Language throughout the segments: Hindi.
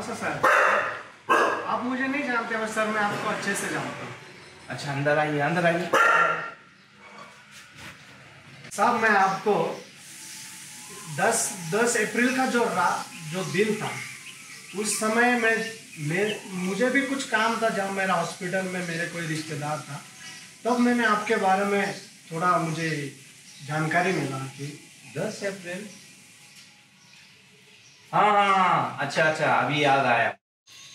सा सर, आप मुझे नहीं जानते हो सर, मैं आपको अच्छे से जानता हूँ। अच्छा, अंदर आइए, अंदर आइए। साहब मैं आपको 10 अप्रैल का जो दिन था, उस समय मुझे भी कुछ काम था, जब मेरा हॉस्पिटल में मेरे कोई रिश्तेदार था, तब मैंने आपके बारे में थोड़ा मुझे जानकारी मिला कि 10 अप्रैल। हाँ हाँ हाँ, अच्छा अच्छा, अभी याद आया।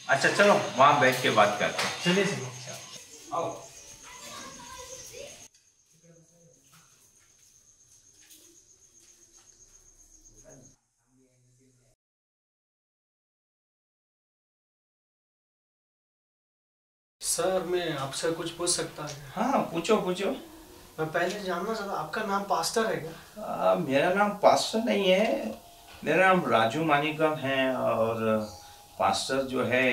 अच्छा चलो वहाँ बैठ के बात करते हैं। चलिए चलो आओ। सर, मैं आपसे कुछ पूछ सकता हूँ? हाँ पूछो पूछो। मैं पहले जानना चाहता, आपका नाम पास्टर है क्या? मेरा नाम पास्टर नहीं है, मेरा नाम राजू मानिकम है। और पास्टर जो है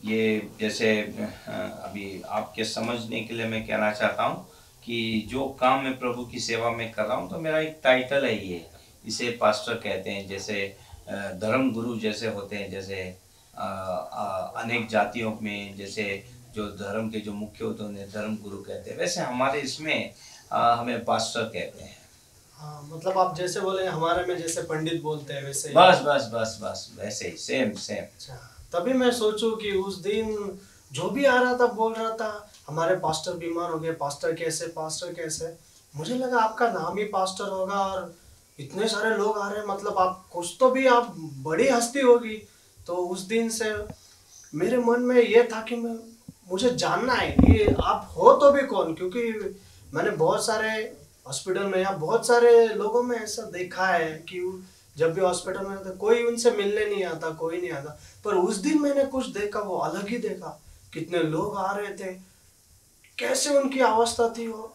ये जैसे अभी आपके समझने के लिए मैं कहना चाहता हूँ कि जो काम मैं प्रभु की सेवा में कर रहा हूँ, तो मेरा एक टाइटल है ये, इसे पास्टर कहते हैं। जैसे धर्म गुरु जैसे होते हैं, जैसे अनेक जातियों में जैसे जो धर्म के जो मुख्य होते हैं उन्हें धर्म गुरु कहते हैं, वैसे हमारे इसमें हमें पास्टर कहते हैं। हाँ, मतलब आप जैसे बोले हमारे में जैसे पंडित बोलते हैं वैसे। बस बस बस बस वैसे ही, सेम सेम। अच्छा, तभी मैं सोचूं कि उस दिन जो भी आ रहा था बोल रहा था हमारे पास्टर बीमार हो गए, पास्टर कैसे पास्टर कैसे। मुझे लगा आपका नाम ही पास्टर होगा, और इतने सारे लोग आ रहे हैं, मतलब आप कुछ तो भी आप बड़ी हस्ती होगी। तो उस दिन से मेरे मन में ये था कि मुझे जानना है कि आप हो तो भी कौन, क्योंकि मैंने बहुत सारे हॉस्पिटल में या बहुत सारे लोगों में ऐसा देखा है कि जब भी हॉस्पिटल में आता कोई उनसे मिलने नहीं आता, कोई नहीं आता। पर उस दिन मैंने कुछ देखा, वो अलग ही देखा। कितने लोग आ रहे थे, कैसे उनकी अवस्था थी वो,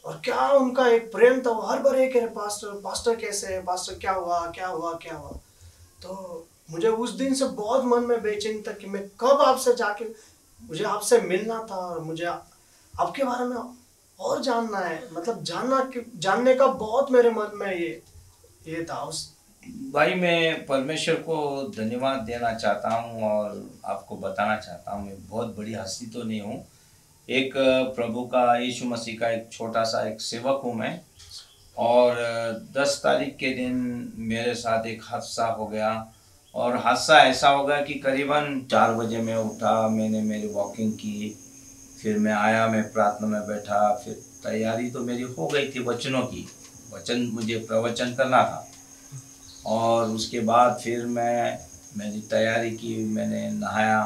और क्या उनका एक प्रेम था। वो हर बार एक पास्टर पास्टर कैसे है, पास्टर क्या हुआ क्या हुआ क्या हुआ। तो मुझे उस दिन से बहुत मन में बेचैनी था कि मैं कब आपसे जाके, मुझे आपसे मिलना था, और मुझे आपके बारे में और जानना है। मतलब जानने का बहुत मेरे मन में ये था उस। भाई मैं परमेश्वर को धन्यवाद देना चाहता हूँ और आपको बताना चाहता हूँ, मैं बहुत बड़ी हस्ती तो नहीं हूँ। एक प्रभु का, यीशु मसीह का एक छोटा सा एक सेवक हूँ मैं। और 10 तारीख के दिन मेरे साथ एक हादसा हो गया, और हादसा ऐसा हो गया कि करीबन 4 बजे मैं उठा, मैंने मेरी वॉकिंग की, फिर मैं आया, मैं प्रार्थना में बैठा, फिर तैयारी तो मेरी हो गई थी वचनों की, वचन मुझे प्रवचन करना था। और उसके बाद फिर मेरी तैयारी की, मैंने नहाया,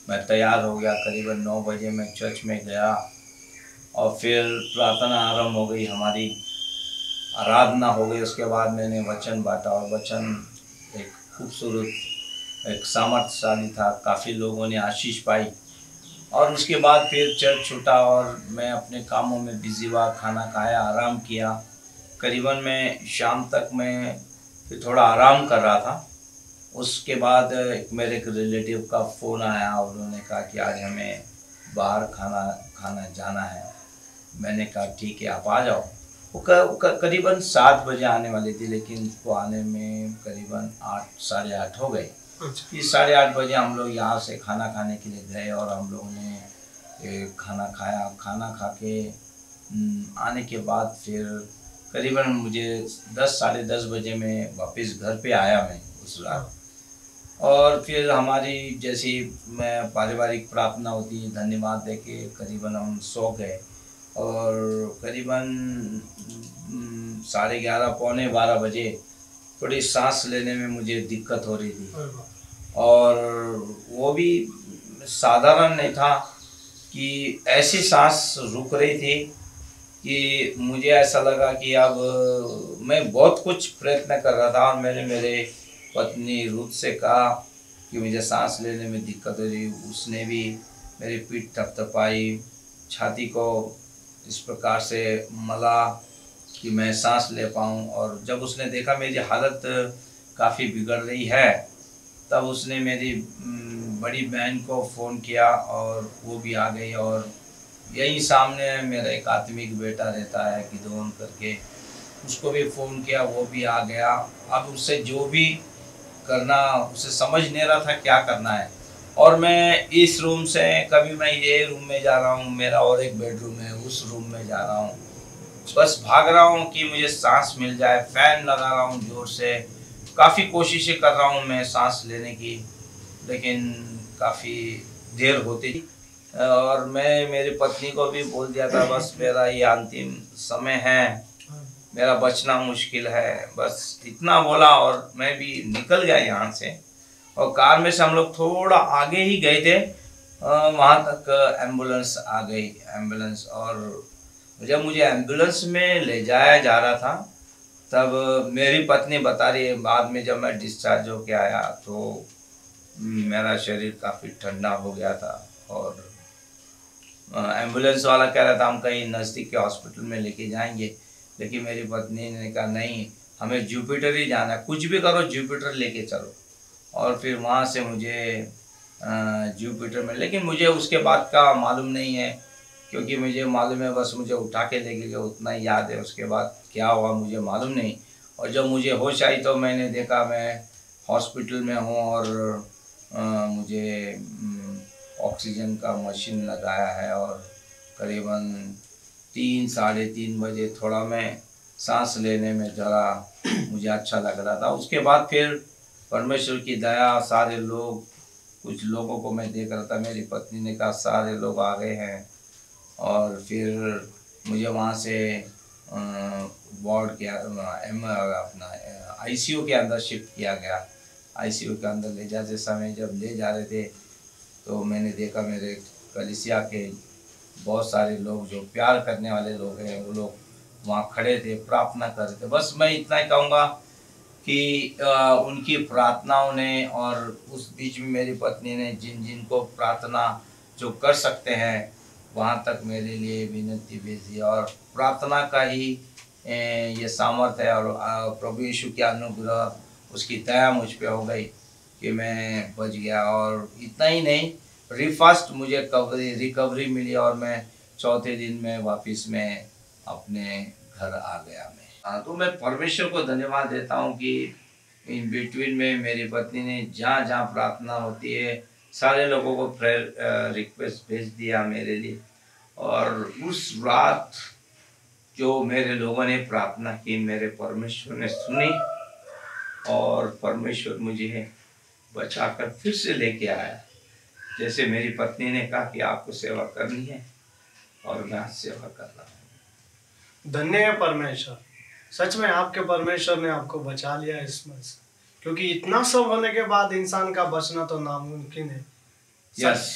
मैं तैयार हो गया, करीबन 9 बजे मैं चर्च में गया, और फिर प्रार्थना आरंभ हो गई, हमारी आराधना हो गई। उसके बाद मैंने वचन बांटा, और वचन एक खूबसूरत, एक सामर्थ्यशाली था, काफ़ी लोगों ने आशीष पाई। और उसके बाद फिर चर्च छूटा और मैं अपने कामों में बिजी हुआ, खाना खाया, आराम किया। करीबन मैं शाम तक मैं फिर थोड़ा आराम कर रहा था। उसके बाद मेरे एक रिलेटिव का फ़ोन आया, और उन्होंने कहा कि आज हमें बाहर खाना जाना है। मैंने कहा ठीक है, आप आ जाओ। वो करीबन 7 बजे आने वाली थी, लेकिन उसको आने में करीबन 8 साढ़े 8 हो गए। फिर 8:30 बजे हम लोग यहाँ से खाना खाने के लिए गए, और हम लोगों ने खाना खाया। खाना खा के आने के बाद फिर करीबन मुझे 10 साढ़े 10 बजे में वापस घर पे आया मैं उस रात। और फिर हमारी जैसी मैं पारिवारिक प्रार्थना होती है, धन्यवाद दे के करीबन हम सो गए। और करीबन 11:30 पौने 12 बजे थोड़ी सांस लेने में मुझे दिक्कत हो रही थी, और वो भी साधारण नहीं था कि ऐसी सांस रुक रही थी कि मुझे ऐसा लगा कि अब मैं बहुत कुछ प्रयत्न कर रहा था। और मैंने मेरे पत्नी रुथ से कहा कि मुझे सांस लेने में दिक्कत हो रही। उसने भी मेरी पीठ थपथपाई, छाती को इस प्रकार से मला कि मैं सांस ले पाऊँ। और जब उसने देखा मेरी हालत काफ़ी बिगड़ रही है, तब उसने मेरी बड़ी बहन को फ़ोन किया, और वो भी आ गई। और यही सामने मेरा एक आत्मिक बेटा रहता है गिदोन करके, उसको भी फ़ोन किया, वो भी आ गया। अब उससे जो भी करना, उसे समझ नहीं रहा था क्या करना है। और मैं इस रूम से कभी मैं ये रूम में जा रहा हूँ, मेरा और एक बेडरूम है, उस रूम में जा रहा हूँ, बस भाग रहा हूँ कि मुझे सांस मिल जाए। फैन लगा रहा हूँ जोर से, काफ़ी कोशिशें कर रहा हूँ मैं सांस लेने की, लेकिन काफ़ी देर होती थी। और मैं मेरी पत्नी को भी बोल दिया था बस मेरा ये अंतिम समय है, मेरा बचना मुश्किल है, बस इतना बोला और मैं भी निकल गया यहाँ से। और कार में से हम लोग थोड़ा आगे ही गए थे, वहाँ तक एम्बुलेंस आ गई, एम्बुलेंस। और जब मुझे एम्बुलेंस में ले जाया जा रहा था तब मेरी पत्नी बता रही है, बाद में जब मैं डिस्चार्ज होके आया तो मेरा शरीर काफ़ी ठंडा हो गया था। और एम्बुलेंस वाला कह रहा था हम कहीं नज़दीक के हॉस्पिटल में लेके जाएंगे, लेकिन मेरी पत्नी ने कहा नहीं, हमें जुपिटर ही जाना है, कुछ भी करो जुपिटर लेके चलो। और फिर वहाँ से मुझे जुपिटर में, लेकिन मुझे उसके बाद का मालूम नहीं है, क्योंकि मुझे मालूम है बस मुझे उठा के लेके गए, उतना ही याद है, उसके बाद क्या हुआ मुझे मालूम नहीं। और जब मुझे होश आई तो मैंने देखा मैं हॉस्पिटल में हूँ और मुझे ऑक्सीजन का मशीन लगाया है, और करीबन 3 साढ़े 3 बजे थोड़ा मैं सांस लेने में ज़रा मुझे अच्छा लग रहा था। उसके बाद फिर परमेश्वर की दया, सारे लोग, कुछ लोगों को मैं देख रहा था, मेरी पत्नी ने कहा सारे लोग आ गए हैं। और फिर मुझे वहाँ से वार्ड के अपना आईसीयू के अंदर शिफ्ट किया गया। आईसीयू के अंदर ले जाते समय जब ले जा रहे थे तो मैंने देखा मेरे कलीसिया के बहुत सारे लोग जो प्यार करने वाले लोग हैं वो लोग वहाँ खड़े थे, प्रार्थना कर रहे थे। बस मैं इतना ही कहूँगा कि उनकी प्रार्थनाओं ने और उस बीच में मेरी पत्नी ने जिन जिन को प्रार्थना जो कर सकते हैं वहाँ तक मेरे लिए विनती भेजी, और प्रार्थना का ही ये सामर्थ्य है। और प्रभु यीशु की अनुग्रह, उसकी दया मुझ पे हो गई कि मैं बच गया। और इतना ही नहीं, रिफास्ट मुझे रिकवरी मिली और मैं चौथे दिन में वापस में अपने घर आ गया। मैं तो मैं परमेश्वर को धन्यवाद देता हूँ कि इन बिटवीन में मेरी पत्नी ने जहाँ जहाँ प्रार्थना होती है सारे लोगों को प्रेयर रिक्वेस्ट भेज दिया मेरे लिए। और उस रात जो मेरे लोगों ने प्रार्थना की मेरे परमेश्वर ने सुनी, और परमेश्वर मुझे बचाकर फिर से लेके आया। जैसे मेरी पत्नी ने कहा कि आपको सेवा करनी है, और मैं आज सेवा कर रहा हूँ। धन्य है परमेश्वर, सच में आपके परमेश्वर ने आपको बचा लिया इसमें से, क्योंकि इतना सब होने के बाद इंसान का बचना तो नामुमकिन है। यस,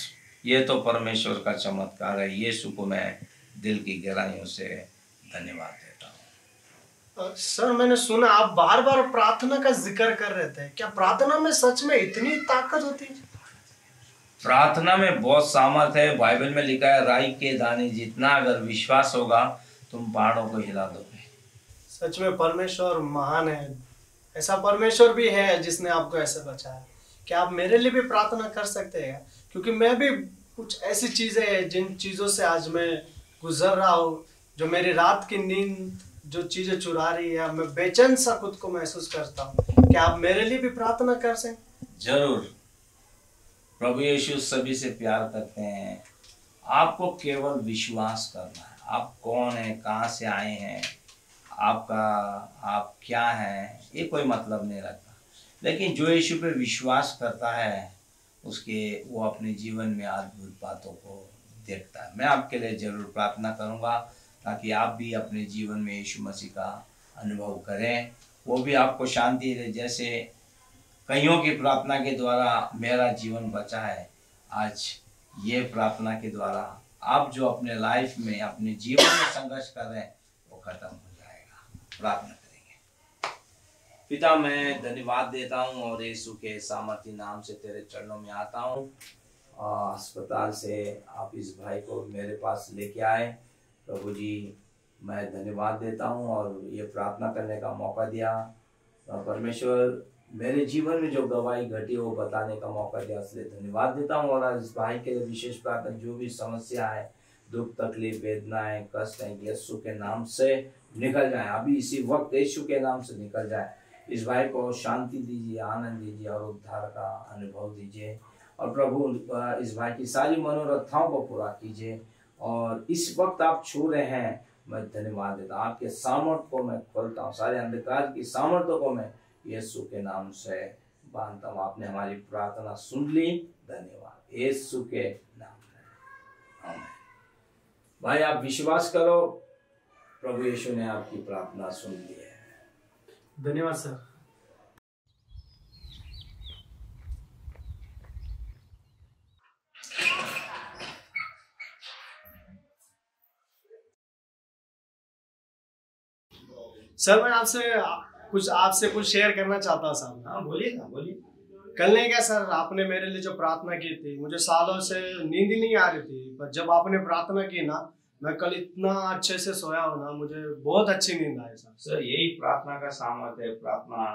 ये तो परमेश्वर का चमत्कार है। यीशु को मैं दिल की गहराइयों से धन्यवाद देता हूँ। सर, मैंने सुना आप बार बार प्रार्थना का जिक्र कर रहे थे, क्या प्रार्थना में सच में इतनी ताकत होती है? प्रार्थना में बहुत सामर्थ है। बाइबल में लिखा है राई के दाने जितना अगर विश्वास होगा तुम पहाड़ों को हिला दोगे। सच में परमेश्वर महान है। ऐसा परमेश्वर भी है जिसने आपको ऐसे बचाया। क्या आप मेरे लिए भी प्रार्थना कर सकते हैं? क्योंकि मैं भी कुछ ऐसी चीजें हैं जिन चीजों से आज मैं गुजर रहा हूँ, जो मेरी रात की नींद जो चीजें चुरा रही है, मैं बेचैन सा खुद को महसूस करता हूँ। क्या आप मेरे लिए भी प्रार्थना कर सकते? जरूर। प्रभु यीशु सभी से प्यार करते हैं। आपको केवल विश्वास करना है। आप कौन है, कहाँ से आए हैं, आप क्या हैं, ये कोई मतलब नहीं रखता। लेकिन जो यीशु पे विश्वास करता है उसके वो अपने जीवन में अद्भुत बातों को देखता है। मैं आपके लिए जरूर प्रार्थना करूँगा ताकि आप भी अपने जीवन में यीशु मसीह का अनुभव करें, वो भी आपको शांति दे। जैसे कईयों की प्रार्थना के द्वारा मेरा जीवन बचा है, आज ये प्रार्थना के द्वारा आप जो अपने लाइफ में अपने जीवन में संघर्ष कर रहे हैं वो खत्म हो जाएगा। प्रार्थना करेंगे। पिता, मैं धन्यवाद देता हूँ और यीशु के सामर्थी नाम से तेरे चरणों में आता हूँ। अस्पताल से आप इस भाई को मेरे पास लेके आए, प्रभु जी मैं धन्यवाद देता हूँ और ये प्रार्थना करने का मौका दिया। परमेश्वर मेरे जीवन में जो गवाही घटी वो बताने का मौका दिया, इसलिए धन्यवाद देता हूँ। और आज इस भाई के लिए विशेष प्रार्थना, जो भी समस्या है, दुख तकलीफ वेदनाएं कष्ट है, यीशु के नाम से निकल जाए। अभी इसी वक्त यीशु के नाम से निकल जाए। इस भाई को शांति दीजिए, आनंद दीजिए और उद्धार का अनुभव दीजिए। और प्रभु इस भाई की सारी मनोरथाओं को पूरा कीजिए। और इस वक्त आप छू रहे हैं, मैं धन्यवाद देता हूँ। आपके सामर्थ को मैं खोलता हूँ, सारे अंधकार की सामर्थ्य को मैं यीशु के नाम से बांधता हूँ। आपने हमारी प्रार्थना सुन ली, धन्यवाद यीशु के नाम में, आमीन। भाई आप विश्वास करो, प्रभु यीशु ने आपकी प्रार्थना सुन ली है। धन्यवाद सर। सर मैं आपसे कुछ शेयर करना चाहता हूँ सर। हाँ बोलिए ना, बोलिए। कल नहीं क्या सर, आपने मेरे लिए जो प्रार्थना की थी, मुझे सालों से नींद ही नहीं आ रही थी, पर जब आपने प्रार्थना की ना, मैं कल इतना अच्छे से सोया हूँ ना, मुझे बहुत अच्छी नींद आई सर। सर यही प्रार्थना का सामर्थ्य है, प्रार्थना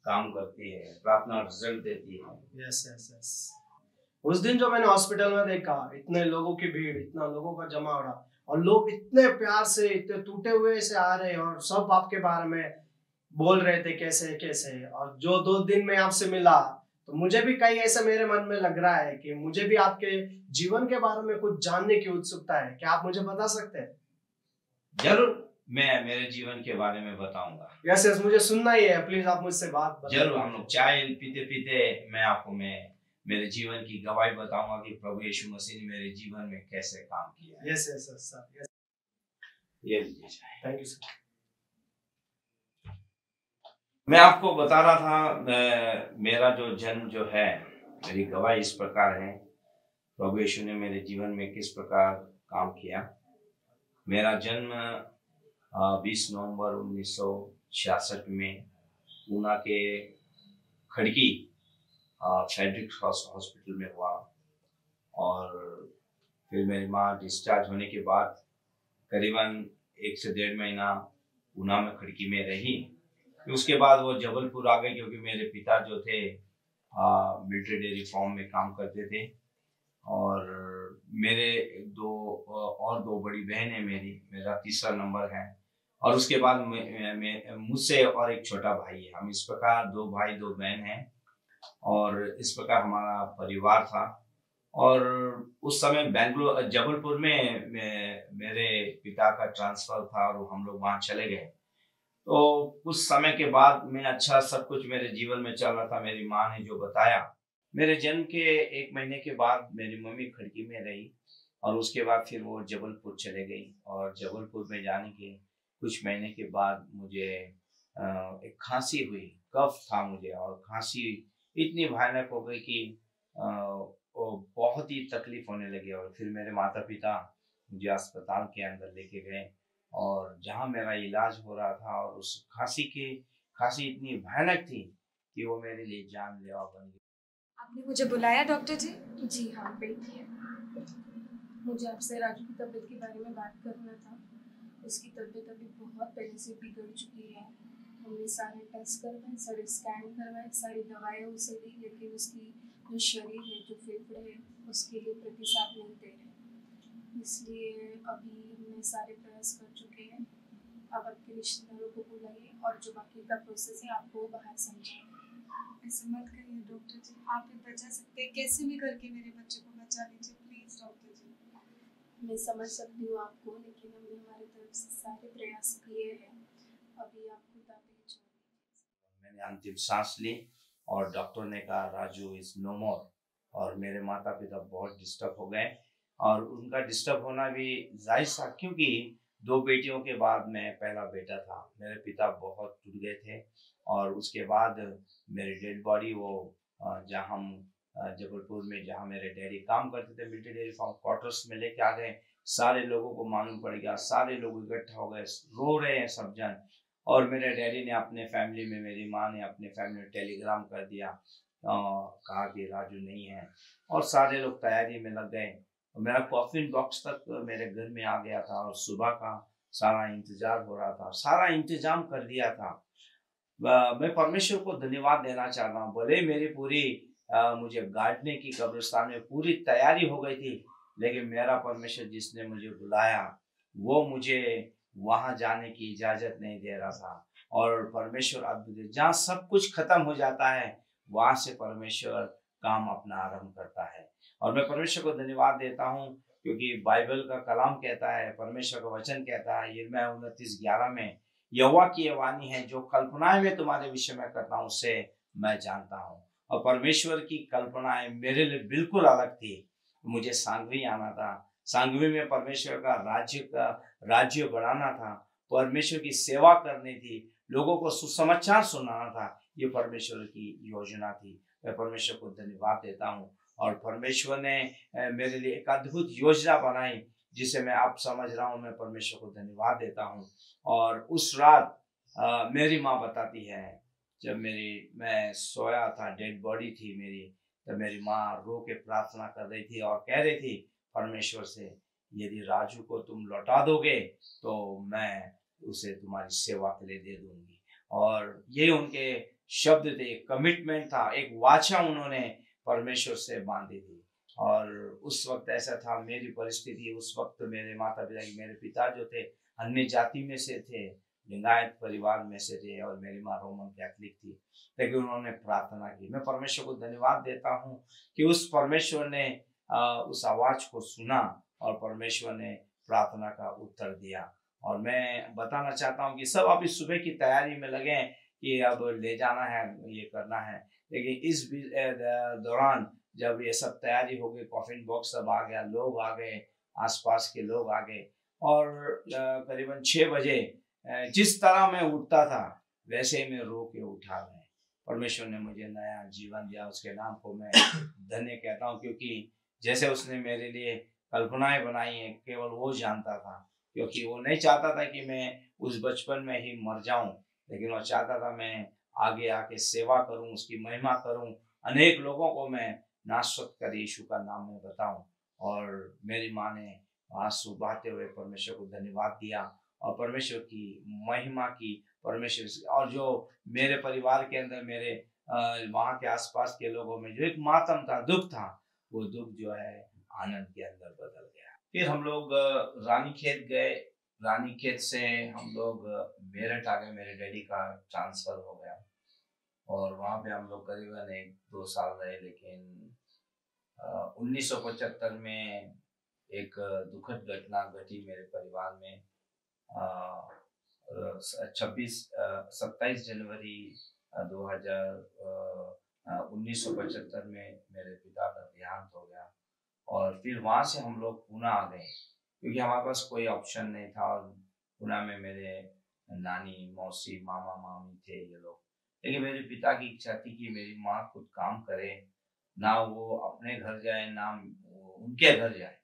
काम करती है, प्रार्थना रिजल्ट देती है। Yes yes yes. उस दिन जो मैंने हॉस्पिटल में देखा, इतने लोगों की भीड़, इतना लोगों का जमा हो रहा, और लोग इतने प्यार से, इतने टूटे हुए से आ रहे हैं, और सब आपके बारे में बोल रहे थे कैसे कैसे। और जो 2 दिन में आपसे मिला, तो मुझे भी कहीं ऐसा मेरे मन में लग रहा है कि मुझे भी आपके जीवन के बारे में कुछ जानने की उत्सुकता है। क्या आप मुझे बता सकते हैं? जरूर, मैं मेरे जीवन के बारे में बताऊंगा। यस यस, मुझे सुनना ही है, प्लीज आप मुझसे बात बताइए। जरूर, हम लोग चाय पीते पीते मैं आपको मेरे जीवन की गवाही बताऊंगा कि प्रभु यीशु मसीह ने मेरे जीवन में कैसे काम किया। Yes yes yes sir, yes. ये लीजिए चाय। Thank you sir. मैं आपको बता रहा था, मेरा जो जन्म जो है, मेरी गवाही इस प्रकार है, प्रभु यीशु ने मेरे जीवन में किस प्रकार काम किया। मेरा जन्म 20 नवंबर 1966 में पूना के खड़की फेडरिक हॉस्पिटल में हुआ। और फिर मेरी माँ डिस्चार्ज होने के बाद करीबन 1 से 1.5 महीना पूना में खड़की में रही। उसके बाद वो जबलपुर आ गए, क्योंकि मेरे पिता जो थे मिलिट्री डेयरी फार्म में काम करते थे। और मेरे दो बड़ी बहन है, मेरा तीसरा नंबर है। और उसके बाद मुझसे और एक छोटा भाई है। हम इस प्रकार 2 भाई 2 बहन हैं, और इस प्रकार हमारा परिवार था। और उस समय जबलपुर में मेरे पिता का ट्रांसफर था, और हम लोग वहाँ चले गए। तो कुछ समय के बाद में अच्छा सब कुछ मेरे जीवन में चल रहा था। मेरी माँ ने जो बताया, मेरे जन्म के 1 महीने के बाद मेरी मम्मी खड़की में रही, और उसके बाद फिर वो जबलपुर चले गई। और जबलपुर में जाने के कुछ महीने के बाद मुझे एक खांसी हुई, कफ था मुझे, और खांसी इतनी भयानक हो गई कि बहुत ही तकलीफ होने लगी। और फिर मेरे माता पिता मुझे अस्पताल के अंदर लेके गए, और जहाँ मेरा इलाज हो रहा था, और उस खांसी इतनी भयानक थी कि वो मेरे लिए जानलेवा बन गई। आपने मुझे बुलाया डॉक्टर जी? जी हाँ, बैठिए। मुझे आपसे राजू की तबीयत के बारे में बात करना था। उसकी तबीयत अभी बहुत पहले से बिगड़ चुकी है। हमने सारे टेस्ट करवाए, सारे स्कैन करवाए, सारी दवाएं उसे दी, लेकिन उसकी जो शरीर है, जो फेफड़े है, उसके लिए प्रतिसाद नहीं दे रहे। इसलिए अभी हमने सारे प्रयास कर चुके हैं। आप आपके रिश्तेदारों को बुलाइए, और जो बाकी का प्रोसेस है आपको बाहर समझाएं। ऐसे मत करिए डॉक्टर जी, आप ही बचा सकते हैं। कैसे भी करके मेरे बच्चे को बचा लीजिए प्लीज डॉक्टर जी। मैं समझ सकती हूँ आपको, लेकिन हमने हमारी तरफ से सारे प्रयास किए हैं। अभी आप खुद आप ही छोड़ दीजिए। मैंने अंतिम सांस ली, और डॉक्टर ने कहा राजू इज नो मोर। और मेरे माता पिता बहुत डिस्टर्ब हो गए, और उनका डिस्टर्ब होना भी जायज़ था, क्योंकि 2 बेटियों के बाद मैं पहला बेटा था। मेरे पिता बहुत टूट गए थे, और उसके बाद मेरी डेड बॉडी वो जहाँ हम जबलपुर में जहाँ मेरे डैडी काम करते थे मिलिट्री डेयरी फार्म क्वार्टर्स में लेके आ गए। सारे लोगों को मालूम पड़ गया, सारे लोग इकट्ठा हो गए, रो रहे हैं सब जन। और मेरे डैडी ने अपने फैमिली में, मेरी माँ ने अपने फैमिली में टेलीग्राम कर दिया, कहा कि राजू नहीं है, और सारे लोग तैयारी में लग गए। मेरा कॉफिन बॉक्स तक मेरे घर में आ गया था, और सुबह का सारा इंतजार हो रहा था, सारा इंतजाम कर दिया था। मैं परमेश्वर को धन्यवाद देना चाहता हूँ। भले मेरी पूरी मुझे गाड़ने की कब्रिस्तान में पूरी तैयारी हो गई थी, लेकिन मेरा परमेश्वर जिसने मुझे बुलाया वो मुझे वहां जाने की इजाजत नहीं दे रहा था। और परमेश्वर अद्भुत, जहाँ सब कुछ खत्म हो जाता है वहां से परमेश्वर काम अपना आरंभ करता है। और मैं परमेश्वर को धन्यवाद देता हूँ, क्योंकि बाइबल का कलाम कहता है, परमेश्वर का वचन कहता है यिर्मयाह 29:11 में, यहोवा की ये वाणी है, जो कल्पनाएं मैं तुम्हारे विषय में करता हूँ उसे मैं जानता हूँ। और परमेश्वर की कल्पनाएं मेरे लिए बिल्कुल अलग थी। मुझे सांगवी आना था, सांगवी में परमेश्वर का राज्य बढ़ाना था, परमेश्वर की सेवा करनी थी, लोगों को सुसमाचार सुनाना था। ये परमेश्वर की योजना थी। मैं परमेश्वर को धन्यवाद देता हूँ। और परमेश्वर ने मेरे लिए एक अद्भुत योजना बनाई जिसे मैं आप समझ रहा हूँ। मैं परमेश्वर को धन्यवाद देता हूँ। और उस रात मेरी माँ बताती है, जब मैं सोया था, डेड बॉडी थी मेरी, तो मेरी माँ रो के प्रार्थना कर रही थी और कह रही थी परमेश्वर से, यदि राजू को तुम लौटा दोगे तो मैं उसे तुम्हारी सेवा के लिए दे दूंगी। और ये उनके शब्द थे, एक कमिटमेंट था, एक वाचा उन्होंने परमेश्वर से बांधी थी। और उस वक्त ऐसा था, मेरी परिस्थिति उस वक्त, मेरे माता पिता, मेरे पिता जो थे अन्य जाति में से थे, लिंगायत परिवार में से थे, और मेरी माँ रोमन कैथलिक थी, लेकिन उन्होंने प्रार्थना की। मैं परमेश्वर को धन्यवाद देता हूँ कि उस परमेश्वर ने उस आवाज को सुना और परमेश्वर ने प्रार्थना का उत्तर दिया। और मैं बताना चाहता हूँ कि सब अभी सुबह की तैयारी में लगे कि अब ले जाना है, ये करना है, लेकिन इस दौरान जब ये सब तैयारी हो गई, कॉफिन बॉक्स सब आ गया, लोग आ गए, आसपास के लोग आ गए, और करीबन 6 बजे जिस तरह मैं उठता था वैसे ही मैं रो के उठा मैं। परमेश्वर ने मुझे नया जीवन दिया, उसके नाम को मैं धन्य कहता हूँ, क्योंकि जैसे उसने मेरे लिए कल्पनाएं बनाई हैं केवल वो जानता था। क्योंकि वो नहीं चाहता था कि मैं उस बचपन में ही मर जाऊं, लेकिन वो चाहता था मैं आगे आके सेवा करूं, उसकी महिमा करूं, अनेक लोगों को मैं नासवत कर यीशु का नाम में बताऊं। और मेरी माँ ने आंसू बहाते हुए परमेश्वर को धन्यवाद दिया और परमेश्वर की महिमा की, परमेश्वर। और जो मेरे परिवार के अंदर, मेरे वहाँ के आसपास के लोगों में जो एक मातम था, दुख था, वो दुख जो है आनंद के अंदर बदल गया। फिर हम लोग रानीखेत गए। रानीखेत से हम लोग मेरठ आ गए, मेरे डैडी का ट्रांसफर हो गया और वहाँ पे हम लोग करीबन 1-2 साल रहे। लेकिन 1975 में एक दुखद घटना घटी मेरे परिवार में। 27 जनवरी 1975 में मेरे पिता का देहांत हो गया। और फिर वहाँ से हम लोग पुणे आ गए, क्योंकि हमारे पास कोई ऑप्शन नहीं था। और पुणे में मेरे नानी, मौसी, मामा, मामी थे ये लोग। लेकिन मेरे पिता की इच्छा थी कि मेरी माँ खुद काम करे, ना वो अपने घर जाए ना उनके घर जाए।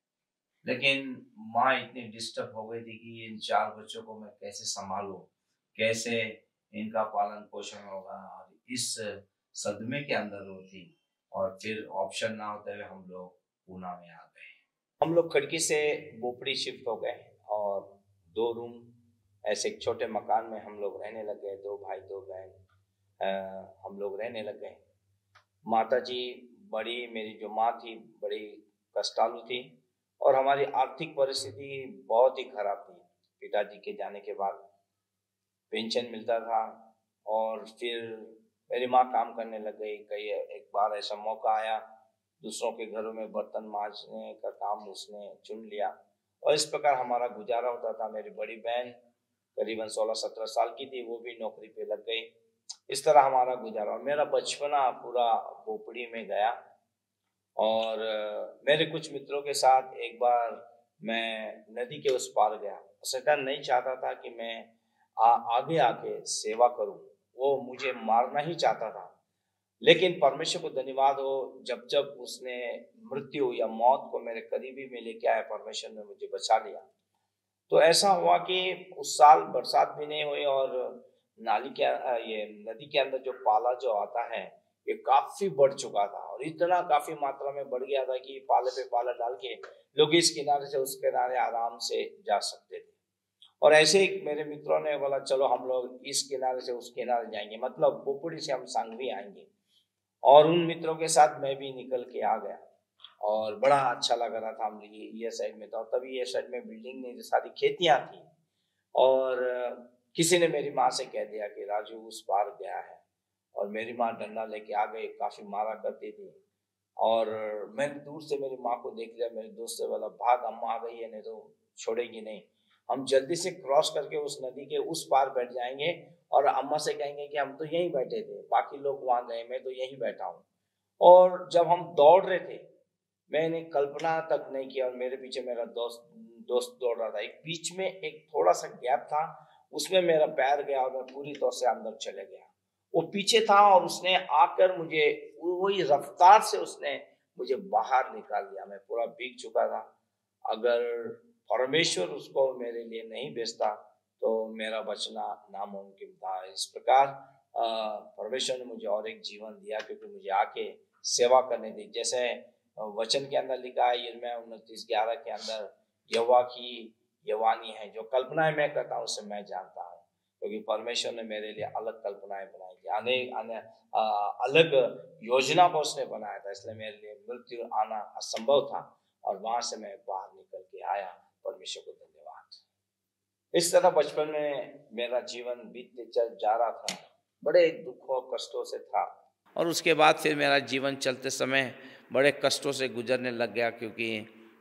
लेकिन माँ इतनी डिस्टर्ब हो गई थी कि इन 4 बच्चों को मैं कैसे संभालूं, कैसे इनका पालन पोषण होगा, और इस सदमे के अंदर वो थी। और फिर ऑप्शन ना होते हुए हम लोग पुणे में आ गए। हम लोग खड़की से बोपड़ी शिफ्ट हो गए और 2 रूम ऐसे एक छोटे मकान में हम लोग रहने लग गए। 2 भाई 2 बहन हम लोग रहने लग गए। माता जी बड़ी, मेरी जो माँ थी बड़ी कष्टालु थी और हमारी आर्थिक परिस्थिति बहुत ही खराब थी। पिताजी के जाने के बाद पेंशन मिलता था और फिर मेरी माँ काम करने लग गई। एक बार ऐसा मौका आया, दूसरों के घरों में बर्तन मांजने का काम उसने चुन लिया और इस प्रकार हमारा गुजारा होता था। मेरी बड़ी बहन करीबन 16-17 साल की थी, वो भी नौकरी पे लग गई। इस तरह हमारा गुजारा। मेरा बचपना पूरा बोपड़ी में गया और मेरे कुछ मित्रों के साथ एक बार मैं नदी के उस पार गया। शैतान नहीं चाहता था कि मैं आगे आके सेवा करूं, वो मुझे मारना ही चाहता था। लेकिन परमेश्वर को धन्यवाद हो, जब जब उसने मृत्यु या मौत को मेरे करीबी में लेके आया, परमेश्वर ने मुझे बचा लिया। तो ऐसा हुआ कि उस साल बरसात भी नहीं हुई और ये नदी के अंदर जो पाला जो आता है ये काफी बढ़ चुका था और इतना काफी मात्रा में बढ़ गया था कि पाले पे पाला डाल के लोग इस किनारे से उस किनारे आराम से जा सकते थे। और ऐसे ही मेरे मित्रों ने बोला चलो हम लोग इस किनारे से उस किनारे जाएंगे, मतलब बोपड़ी से हम सांगवी आएंगे। और उन मित्रों के साथ मैं भी निकल के आ गया और बड़ा अच्छा लग रहा था। हम ये साइड में था, तभी ये साइड में बिल्डिंग नहीं, सारी खेतियां थी और किसी ने मेरी माँ से कह दिया कि राजू उस पार गया है, और मेरी माँ डंडा लेके आ गई, काफ़ी मारा करती थी। और मैंने दूर से मेरी माँ को देख लिया, मेरे दोस्त से बोला भाग, अम्मा आ गई है, नहीं तो छोड़ेगी नहीं। हम जल्दी से क्रॉस करके उस नदी के उस पार बैठ जाएंगे और अम्मा से कहेंगे कि हम तो यहीं बैठे थे, बाकी लोग वहाँ गए, मैं तो यहीं बैठा हूँ। और जब हम दौड़ रहे थे, मैंने कल्पना तक नहीं किया, और मेरे पीछे मेरा दोस्त दौड़ रहा था। एक बीच में एक थोड़ा सा गैप था, उसमें मेरा पैर गया और मैं पूरी तौर से अंदर चले गया। वो पीछे था और उसने आकर मुझे वही रफ्तार से उसने मुझे बाहर निकाल दिया। मैं पूरा भीग चुका था। अगर परमेश्वर उसको मेरे लिए नहीं भेजता तो मेरा बचना नामुमकिन था। इस प्रकार परमेश्वर ने मुझे और एक जीवन दिया, क्योंकि मुझे आके सेवा करने दी। जैसे वचन के अंदर लिखा है यिर्मयाह 29:11 के अंदर, यहोवा की यवानी है, जो कल्पनाएं मैं करता हूँ उसे मैं जानता हूँ, क्योंकि परमेश्वर ने मेरे लिए अलग कल्पनाएं बनाई थी, अलग योजना को उसने बनाया था। इसलिए मेरे लिए मृत्यु आना असंभव था और वहां से मैं बाहर निकल के आया। परमेश्वर को धन्यवाद। इस तरह बचपन में मेरा जीवन बीतते चल जा रहा था, बड़े दुखों कष्टों से था। और उसके बाद फिर मेरा जीवन चलते समय बड़े कष्टों से गुजरने लग गया, क्योंकि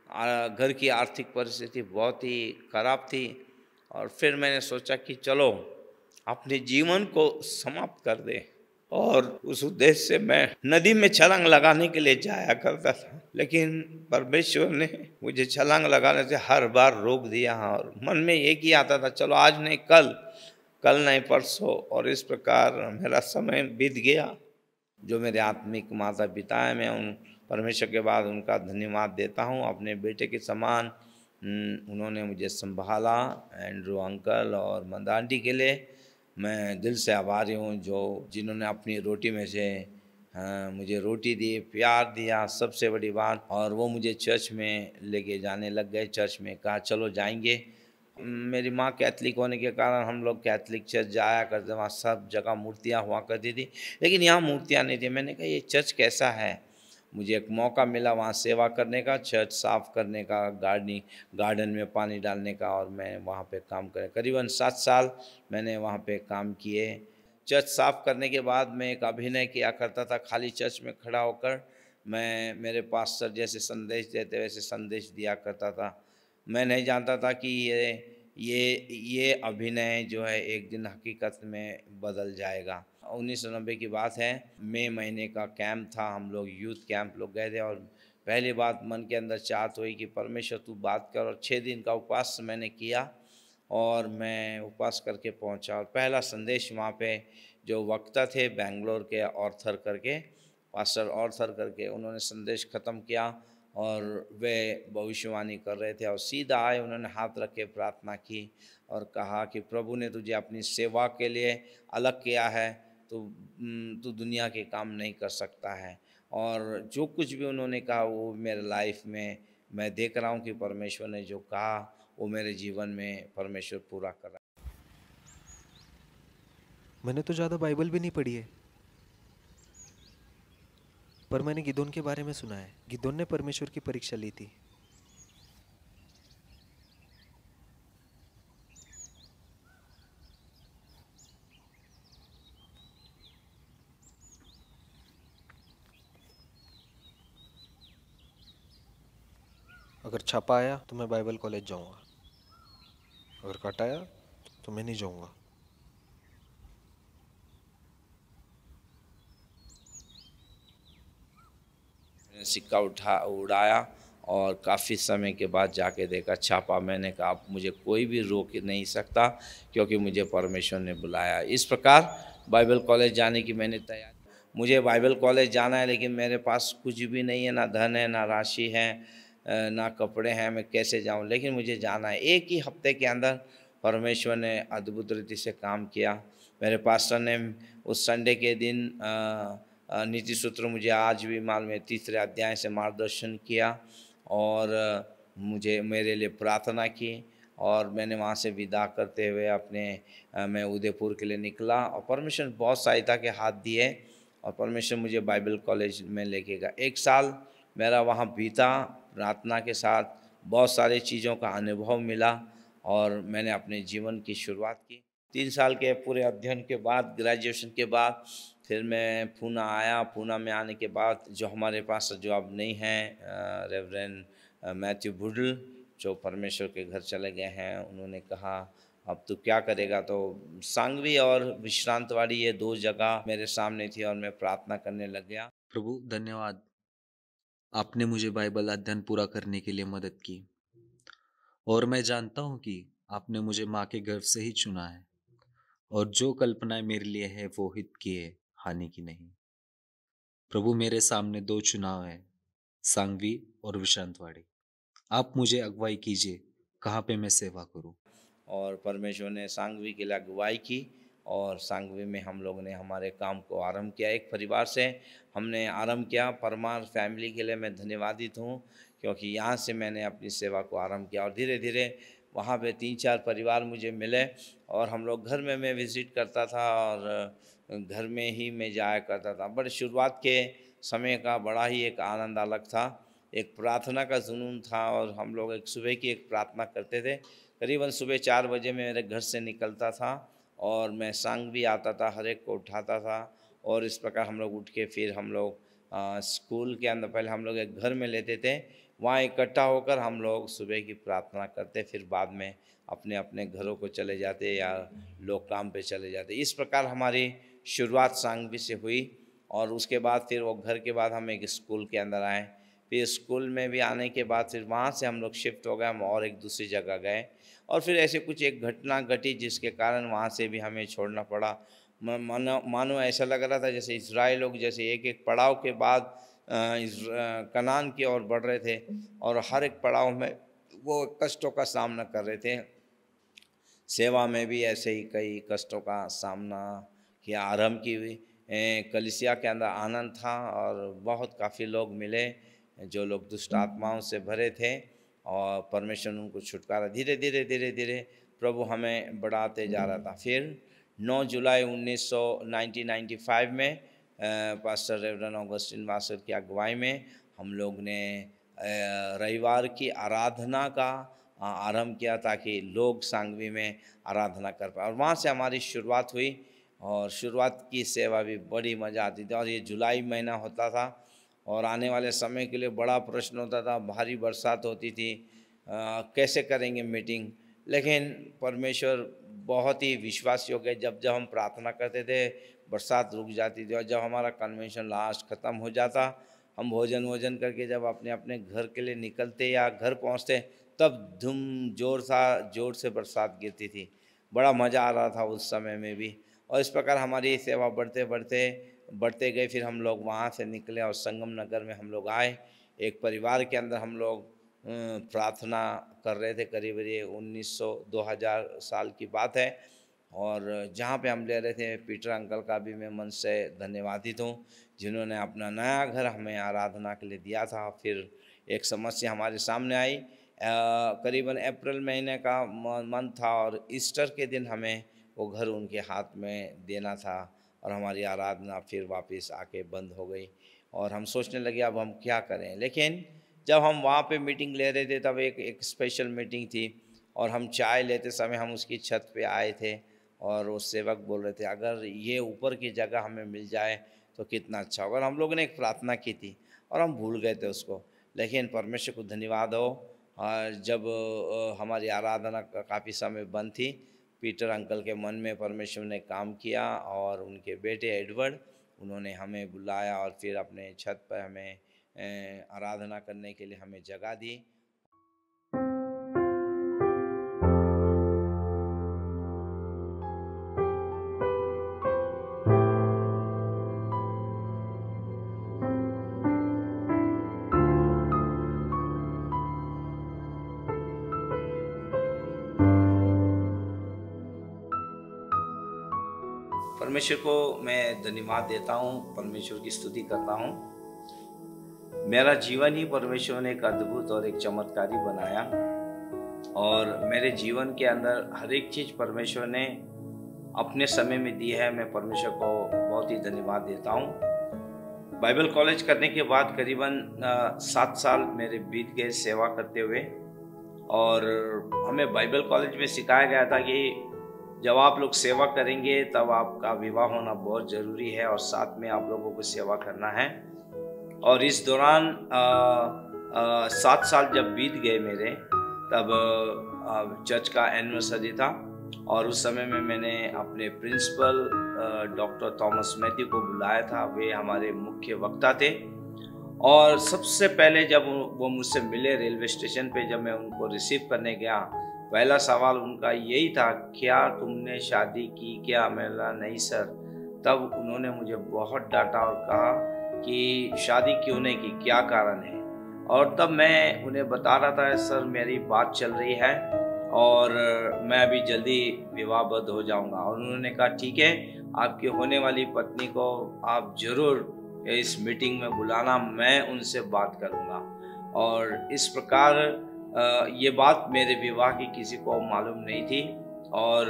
घर की आर्थिक परिस्थिति बहुत ही खराब थी। और फिर मैंने सोचा कि चलो अपने जीवन को समाप्त कर दे, और उस उद्देश्य से मैं नदी में छलांग लगाने के लिए जाया करता था। लेकिन परमेश्वर ने मुझे छलांग लगाने से हर बार रोक दिया, और मन में एक ही आता था, चलो आज नहीं कल, कल नहीं परसों। और इस प्रकार मेरा समय बीत गया। जो मेरे आत्मिक माता पिता हैं, मैं उन परमेश्वर के बाद उनका धन्यवाद देता हूँ। अपने बेटे के समान उन्होंने मुझे संभाला। एंड्रू अंकल और मंदा आंटी के लिए मैं दिल से आभारी हूँ, जिन्होंने अपनी रोटी में से मुझे रोटी दी, प्यार दिया, सबसे बड़ी बात। और वो मुझे चर्च में लेके जाने लग गए। चर्च में कहा चलो जाएंगे। मेरी माँ कैथलिक होने के कारण हम लोग कैथलिक चर्च जाया करते, वहाँ सब जगह मूर्तियाँ हुआ करती थी, लेकिन यहाँ मूर्तियाँ नहीं थी। मैंने कहा ये चर्च कैसा है। मुझे एक मौका मिला वहाँ सेवा करने का, चर्च साफ़ करने का, गार्डन में पानी डालने का, और मैं वहाँ पे काम करें। करीबन 7 साल मैंने वहाँ पे काम किए। चर्च साफ़ करने के बाद मैं एक अभिनय किया करता था, खाली चर्च में खड़ा होकर मैं मेरे पास्टर जैसे संदेश देते वैसे संदेश दिया करता था। मैं नहीं जानता था कि ये अभिनय जो है एक दिन हकीकत में बदल जाएगा। 1990 की बात है, मई महीने का कैंप था, हम लोग यूथ कैंप लोग गए थे। और पहली बात मन के अंदर चाहत हुई कि परमेश्वर तू बात कर। और 6 दिन का उपवास मैंने किया, और मैं उपवास करके पहुंचा। और पहला संदेश वहाँ पे जो वक्ता थे बेंगलोर के ऑर्थर करके, पास्टर ऑर्थर करके, उन्होंने संदेश ख़त्म किया और वे भविष्यवाणी कर रहे थे। और सीधा आए, उन्होंने हाथ रख के प्रार्थना की और कहा कि प्रभु ने तुझे अपनी सेवा के लिए अलग किया है, तो तू दुनिया के काम नहीं कर सकता है। और जो कुछ भी उन्होंने कहा वो मेरे लाइफ में मैं देख रहा हूँ कि परमेश्वर ने जो कहा वो मेरे जीवन में परमेश्वर पूरा कर रहा है। मैंने तो ज़्यादा बाइबल भी नहीं पढ़ी है, पर मैंने गिदोन के बारे में सुना है। गिदोन ने परमेश्वर की परीक्षा ली थी। अगर छापा आया तो मैं बाइबल कॉलेज जाऊंगा, अगर कट आया तो मैं नहीं जाऊंगा। सिक्का उड़ाया और काफ़ी समय के बाद जाके देखा छापा। मैंने कहा अब मुझे कोई भी रोक नहीं सकता, क्योंकि मुझे परमेश्वर ने बुलाया। इस प्रकार बाइबल कॉलेज जाने की मैंने तैयारी। मुझे बाइबल कॉलेज जाना है, लेकिन मेरे पास कुछ भी नहीं है, ना धन है, ना राशि है, ना कपड़े हैं। मैं कैसे जाऊं? लेकिन मुझे जाना है। एक ही हफ्ते के अंदर परमेश्वर ने अद्भुत रीति से काम किया। मेरे पास्टर ने उस संडे के दिन नीति सूत्र मुझे आज भी मालूम है 3 अध्याय से मार्गदर्शन किया, और मुझे मेरे लिए प्रार्थना की। और मैंने वहाँ से विदा करते हुए मैं उदयपुर के लिए निकला, और परमेश्वर बहुत सहायता के हाथ दिए, और परमेश्वर मुझे बाइबल कॉलेज में लेके गया। 1 साल मेरा वहाँ बीता। प्रार्थना के साथ बहुत सारी चीज़ों का अनुभव मिला, और मैंने अपने जीवन की शुरुआत की। 3 साल के पूरे अध्ययन के बाद, ग्रेजुएशन के बाद फिर मैं पूना आया। पूना में आने के बाद जो हमारे पास जो अब नहीं हैं, रेवरेंड मैथ्यू बुडल जो परमेश्वर के घर चले गए हैं, उन्होंने कहा अब तू क्या करेगा। तो सांगवी और विश्रांतवाड़ी ये 2 जगह मेरे सामने थी और मैं प्रार्थना करने लग गया। प्रभु धन्यवाद, आपने मुझे बाइबल अध्ययन पूरा करने के लिए मदद की और मैं जानता हूँ कि आपने मुझे माँ के गर्भ से ही चुना है और जो कल्पनाएं मेरे लिए है वो हित की है, हानि की नहीं। प्रभु मेरे सामने 2 चुनाव हैं, सांगवी और विश्रांतवाड़ी। आप मुझे अगुवाई कीजिए, कहाँ पे मैं सेवा करूँ। और परमेश्वर ने सांगवी के लिए अगुवाई की और सांगवी में हम लोग ने हमारे काम को आरंभ किया। एक परिवार से हमने आरंभ किया। परमार फैमिली के लिए मैं धन्यवादित हूँ क्योंकि यहाँ से मैंने अपनी सेवा को आरंभ किया और धीरे धीरे वहाँ पे 3-4 परिवार मुझे मिले और हम लोग घर में मैं विज़िट करता था और घर में ही मैं जाया करता था। बट शुरुआत के समय का बड़ा ही एक आनंद अलग था। एक प्रार्थना का जुनून था और हम लोग एक सुबह की एक प्रार्थना करते थे। करीबन सुबह 4 बजे मैं मेरे घर से निकलता था और मैं सांगवी आता था, हर एक को उठाता था और इस प्रकार हम लोग उठ के फिर हम लोग स्कूल के अंदर पहले हम लोग एक घर में लेते थे, वहाँ इकट्ठा होकर हम लोग सुबह की प्रार्थना करते, फिर बाद में अपने अपने घरों को चले जाते या लोग काम पे चले जाते। इस प्रकार हमारी शुरुआत सांगवी से हुई और उसके बाद फिर वो घर के बाद हम एक स्कूल के अंदर आए। फिर स्कूल में भी आने के बाद फिर वहाँ से हम लोग शिफ्ट हो गए, हम और एक दूसरी जगह गए और फिर ऐसे कुछ एक घटना घटी जिसके कारण वहाँ से भी हमें छोड़ना पड़ा। मानो ऐसा लग रहा था जैसे इजराइल लोग जैसे एक एक पड़ाव के बाद कनान की ओर बढ़ रहे थे और हर एक पड़ाव में वो कष्टों का सामना कर रहे थे। सेवा में भी ऐसे ही कई कष्टों का सामना किया। आरंभ की हुई कलीसिया के अंदर आनंद था और बहुत काफ़ी लोग मिले जो लोग दुष्ट आत्माओं से भरे थे और परमेश्वर ने उनको छुटकारा धीरे धीरे प्रभु हमें बढ़ाते जा रहा था। फिर 9 जुलाई 1995 में पास्टर रेवरेंड ऑगस्टिन वासर की अगुवाई में हम लोग ने रविवार की आराधना का आरंभ किया ताकि लोग सांगवी में आराधना कर पाए और वहाँ से हमारी शुरुआत हुई और शुरुआत की सेवा भी बड़ी मज़ा आती थी। और ये जुलाई महीना होता था और आने वाले समय के लिए बड़ा प्रश्न होता था, भारी बरसात होती थी, कैसे करेंगे मीटिंग। लेकिन परमेश्वर बहुत ही विश्वास योग्य, जब हम प्रार्थना करते थे बरसात रुक जाती थी और जब हमारा कन्वेंशन लास्ट ख़त्म हो जाता, हम भोजन करके जब अपने अपने घर के लिए निकलते या घर पहुंचते तब धूम जोर से बरसात गिरती थी। बड़ा मज़ा आ रहा था उस समय में भी और इस प्रकार हमारी सेवा बढ़ते गए। फिर हम लोग वहाँ से निकले और संगम नगर में हम लोग आए। एक परिवार के अंदर हम लोग प्रार्थना कर रहे थे, करीब ये 2000 साल की बात है और जहाँ पे हम ले रहे थे पीटर अंकल का भी मैं मन से धन्यवादित हूँ जिन्होंने अपना नया घर हमें आराधना के लिए दिया था। फिर एक समस्या हमारे सामने आई, करीबन अप्रैल महीने का मंथ था और ईस्टर के दिन हमें वो घर उनके हाथ में देना था और हमारी आराधना फिर वापस आके बंद हो गई और हम सोचने लगे अब हम क्या करें। लेकिन जब हम वहाँ पे मीटिंग ले रहे थे तब एक स्पेशल मीटिंग थी और हम चाय लेते समय हम उसकी छत पे आए थे और वो सेवक बोल रहे थे अगर ये ऊपर की जगह हमें मिल जाए तो कितना अच्छा होगा। और हम लोगों ने एक प्रार्थना की थी और हम भूल गए थे उसको। लेकिन परमेश्वर को धन्यवाद हो, जब हमारी आराधना काफ़ी समय बंद थी, पीटर अंकल के मन में परमेश्वर ने काम किया और उनके बेटे एडवर्ड उन्होंने हमें बुलाया और फिर अपने छत पर हमें आराधना करने के लिए हमें जगह दी। परमेश्वर को मैं धन्यवाद देता हूँ, परमेश्वर की स्तुति करता हूँ। मेरा जीवन ही परमेश्वर ने एक अद्भुत और एक चमत्कारी बनाया और मेरे जीवन के अंदर हर एक चीज़ परमेश्वर ने अपने समय में दी है। मैं परमेश्वर को बहुत ही धन्यवाद देता हूँ। बाइबल कॉलेज करने के बाद करीबन 7 साल मेरे बीत गए सेवा करते हुए और हमें बाइबल कॉलेज में सिखाया गया था कि जब आप लोग सेवा करेंगे तब आपका विवाह होना बहुत ज़रूरी है और साथ में आप लोगों को सेवा करना है। और इस दौरान 7 साल जब बीत गए मेरे, तब चर्च का एनिवर्सरी था और उस समय में मैंने अपने प्रिंसिपल डॉक्टर थॉमस मैथ्यू को बुलाया था। वे हमारे मुख्य वक्ता थे और सबसे पहले जब वो मुझसे मिले रेलवे स्टेशन पे, जब मैं उनको रिसीव करने गया, पहला सवाल उनका यही था, क्या तुमने शादी की क्या? मैं बोला नहीं सर। तब उन्होंने मुझे बहुत डांटा और कहा कि शादी क्यों नहीं की, क्या कारण है? और तब मैं उन्हें बता रहा था, सर मेरी बात चल रही है और मैं अभी जल्दी विवाहबद्ध हो जाऊंगा। और उन्होंने कहा ठीक है, आपकी होने वाली पत्नी को आप जरूर इस मीटिंग में बुलाना, मैं उनसे बात करूंगा। और इस प्रकार ये बात मेरे विवाह की किसी को मालूम नहीं थी और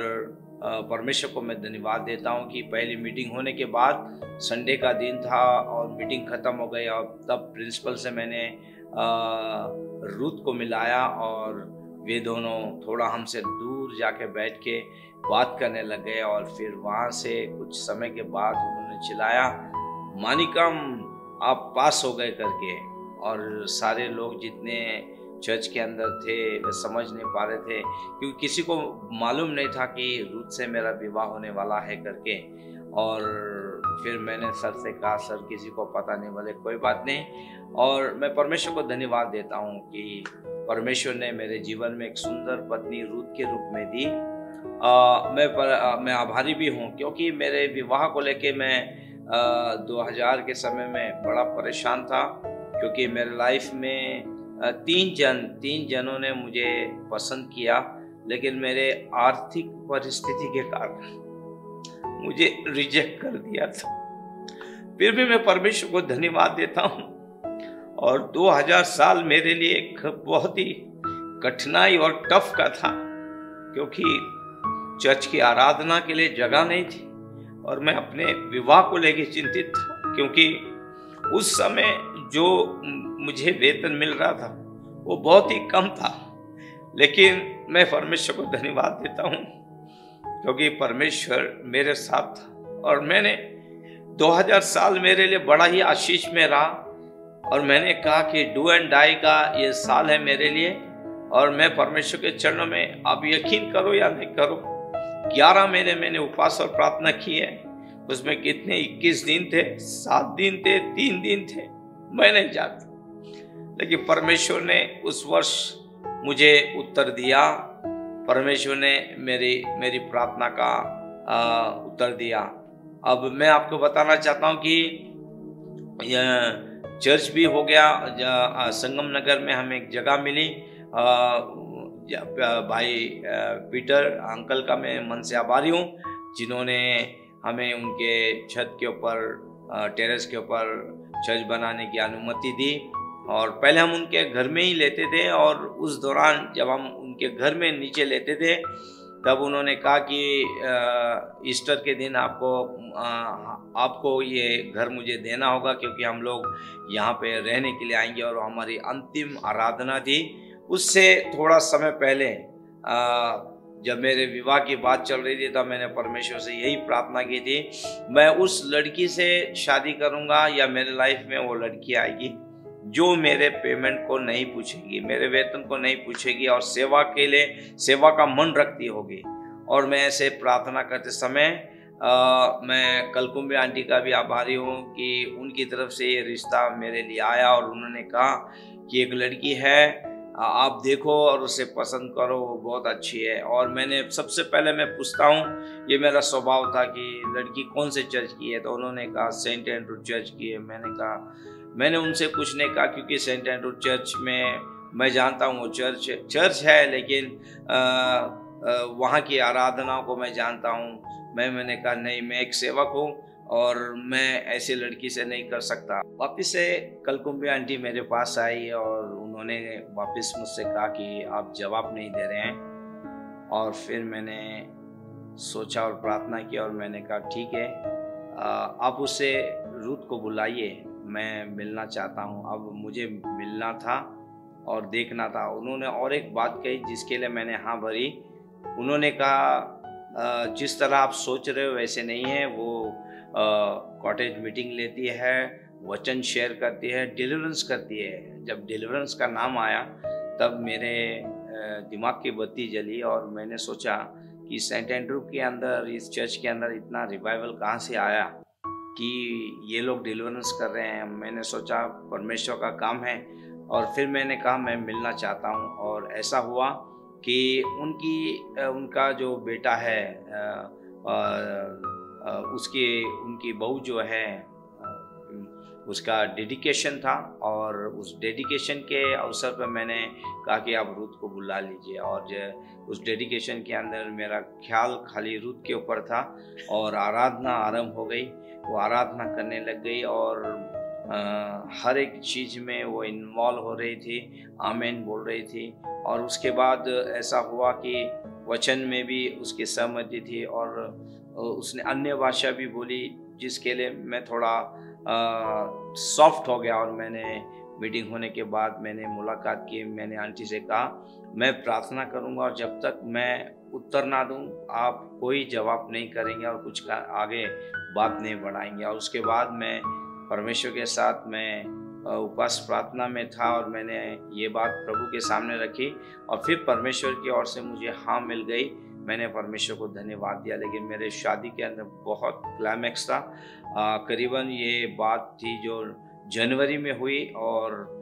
परमेश्वर को मैं धन्यवाद देता हूँ कि पहली मीटिंग होने के बाद संडे का दिन था और मीटिंग ख़त्म हो गई और तब प्रिंसिपल से मैंने रूथ को मिलाया और वे दोनों थोड़ा हमसे दूर जाके बैठ के बात करने लग गए। और फिर वहाँ से कुछ समय के बाद उन्होंने चिल्लाया, मानिकम आप पास हो गए करके। और सारे लोग जितने चर्च के अंदर थे वे समझ नहीं पा रहे थे, क्योंकि किसी को मालूम नहीं था कि रूथ से मेरा विवाह होने वाला है करके। और फिर मैंने सर से कहा, सर किसी को पता नहीं, बोले कोई बात नहीं। और मैं परमेश्वर को धन्यवाद देता हूँ कि परमेश्वर ने मेरे जीवन में एक सुंदर पत्नी रूथ के रूप में दी। मैं आभारी भी हूँ, क्योंकि मेरे विवाह को लेके मैं 2000 के समय में बड़ा परेशान था, क्योंकि मेरे लाइफ में 3 जनों ने मुझे पसंद किया, लेकिन मेरे आर्थिक परिस्थिति के कारण मुझे रिजेक्ट कर दिया था। फिर भी मैं परमेश्वर को धन्यवाद देता हूँ। और 2000 साल मेरे लिए एक बहुत ही कठिनाई और टफ का था, क्योंकि चर्च की आराधना के लिए जगह नहीं थी और मैं अपने विवाह को लेकर चिंतित था, क्योंकि उस समय जो मुझे वेतन मिल रहा था वो बहुत ही कम था। लेकिन मैं परमेश्वर को धन्यवाद देता हूँ, क्योंकि परमेश्वर मेरे साथ था और मैंने 2000 साल मेरे लिए बड़ा ही आशीष में रहा। और मैंने कहा कि डू एंड डाई का ये साल है मेरे लिए, और मैं परमेश्वर के चरणों में, आप यकीन करो या नहीं करो, 11 महीने मैंने उपवास और प्रार्थना की है। उसमें कितने 21 दिन थे, 7 दिन थे, 3 दिन थे, मैं नहीं जानता, लेकिन परमेश्वर ने उस वर्ष मुझे उत्तर दिया। परमेश्वर ने मेरी प्रार्थना का उत्तर दिया। अब मैं आपको बताना चाहता हूँ कि चर्च भी हो गया। संगम नगर में हमें एक जगह मिली। भाई पीटर अंकल का मैं मन से आभारी हूँ, जिन्होंने हमें उनके छत के ऊपर, टेरेस के ऊपर चर्च बनाने की अनुमति दी। और पहले हम उनके घर में ही लेते थे, और उस दौरान जब हम उनके घर में नीचे लेते थे तब उन्होंने कहा कि ईस्टर के दिन आपको ये घर मुझे देना होगा, क्योंकि हम लोग यहाँ पे रहने के लिए आएंगे। और हमारी अंतिम आराधना थी। उससे थोड़ा समय पहले जब मेरे विवाह की बात चल रही थी, तब मैंने परमेश्वर से यही प्रार्थना की थी, मैं उस लड़की से शादी करूँगा या मेरे लाइफ में वो लड़की आएगी जो मेरे पेमेंट को नहीं पूछेगी, मेरे वेतन को नहीं पूछेगी और सेवा के लिए सेवा का मन रखती होगी। और मैं ऐसे प्रार्थना करते समय मैं कलकुंबी आंटी का भी आभारी हूँ कि उनकी तरफ से ये रिश्ता मेरे लिए आया और उन्होंने कहा कि एक लड़की है, आप देखो और उसे पसंद करो, वो बहुत अच्छी है। और मैंने सबसे पहले मैं पूछता हूँ, ये मेरा स्वभाव था कि लड़की कौन से चर्च की है, तो उन्होंने कहा सेंट एंड्रू चर्च की है। मैंने उनसे कुछ नहीं कहा, क्योंकि सेंट एंड्रू चर्च में मैं जानता हूँ वो चर्च है, लेकिन वहाँ की आराधनाओं को मैं जानता हूँ। मैंने कहा नहीं, मैं एक सेवक हूँ और मैं ऐसी लड़की से नहीं कर सकता। वापस से कलकुंबी आंटी मेरे पास आई और उन्होंने वापस मुझसे कहा कि आप जवाब नहीं दे रहे हैं। और फिर मैंने सोचा और प्रार्थना की और मैंने कहा ठीक है, आप उसे रूथ को बुलाइए, मैं मिलना चाहता हूँ। अब मुझे मिलना था और देखना था। उन्होंने और एक बात कही जिसके लिए मैंने हाँ भरी। उन्होंने कहा जिस तरह आप सोच रहे हो वैसे नहीं है। वो कॉटेज मीटिंग लेती है, वचन शेयर करती है, डिलीवरेंस करती है। जब डिलीवरेंस का नाम आया तब मेरे दिमाग की बत्ती जली और मैंने सोचा कि सेंट एंड्रू के अंदर, इस चर्च के अंदर इतना रिवाइवल कहाँ से आया कि ये लोग डिलीवरेंस कर रहे हैं। मैंने सोचा परमेश्वर का काम है और फिर मैंने कहा मैं मिलना चाहता हूँ। और ऐसा हुआ कि उनका जो बेटा है उनकी बहू जो है उसका डेडिकेशन था और उस डेडिकेशन के अवसर पर मैंने कहा कि आप रूथ को बुला लीजिए। और उस डेडिकेशन के अंदर मेरा ख्याल खाली रूथ के ऊपर था और आराधना आरंभ हो गई। वो आराधना करने लग गई और हर एक चीज़ में वो इन्वॉल्व हो रही थी, आमीन बोल रही थी। और उसके बाद ऐसा हुआ कि वचन में भी उसकी सहमति थी और उसने अन्य भाषा भी बोली, जिसके लिए मैं थोड़ा सॉफ्ट हो गया। और मैंने मीटिंग होने के बाद मैंने मुलाकात की। मैंने आंटी से कहा मैं प्रार्थना करूंगा और जब तक मैं उत्तर ना दूं आप कोई जवाब नहीं करेंगे और कुछ आगे बात नहीं बढ़ाएंगे। और उसके बाद मैं परमेश्वर के साथ मैं उपवास प्रार्थना में था और मैंने ये बात प्रभु के सामने रखी और फिर परमेश्वर की ओर से मुझे हाँ मिल गई। मैंने परमेश्वर को धन्यवाद दिया। लेकिन मेरे शादी के अंदर बहुत क्लाइमैक्स था। करीबन ये बात थी जो जनवरी में हुई और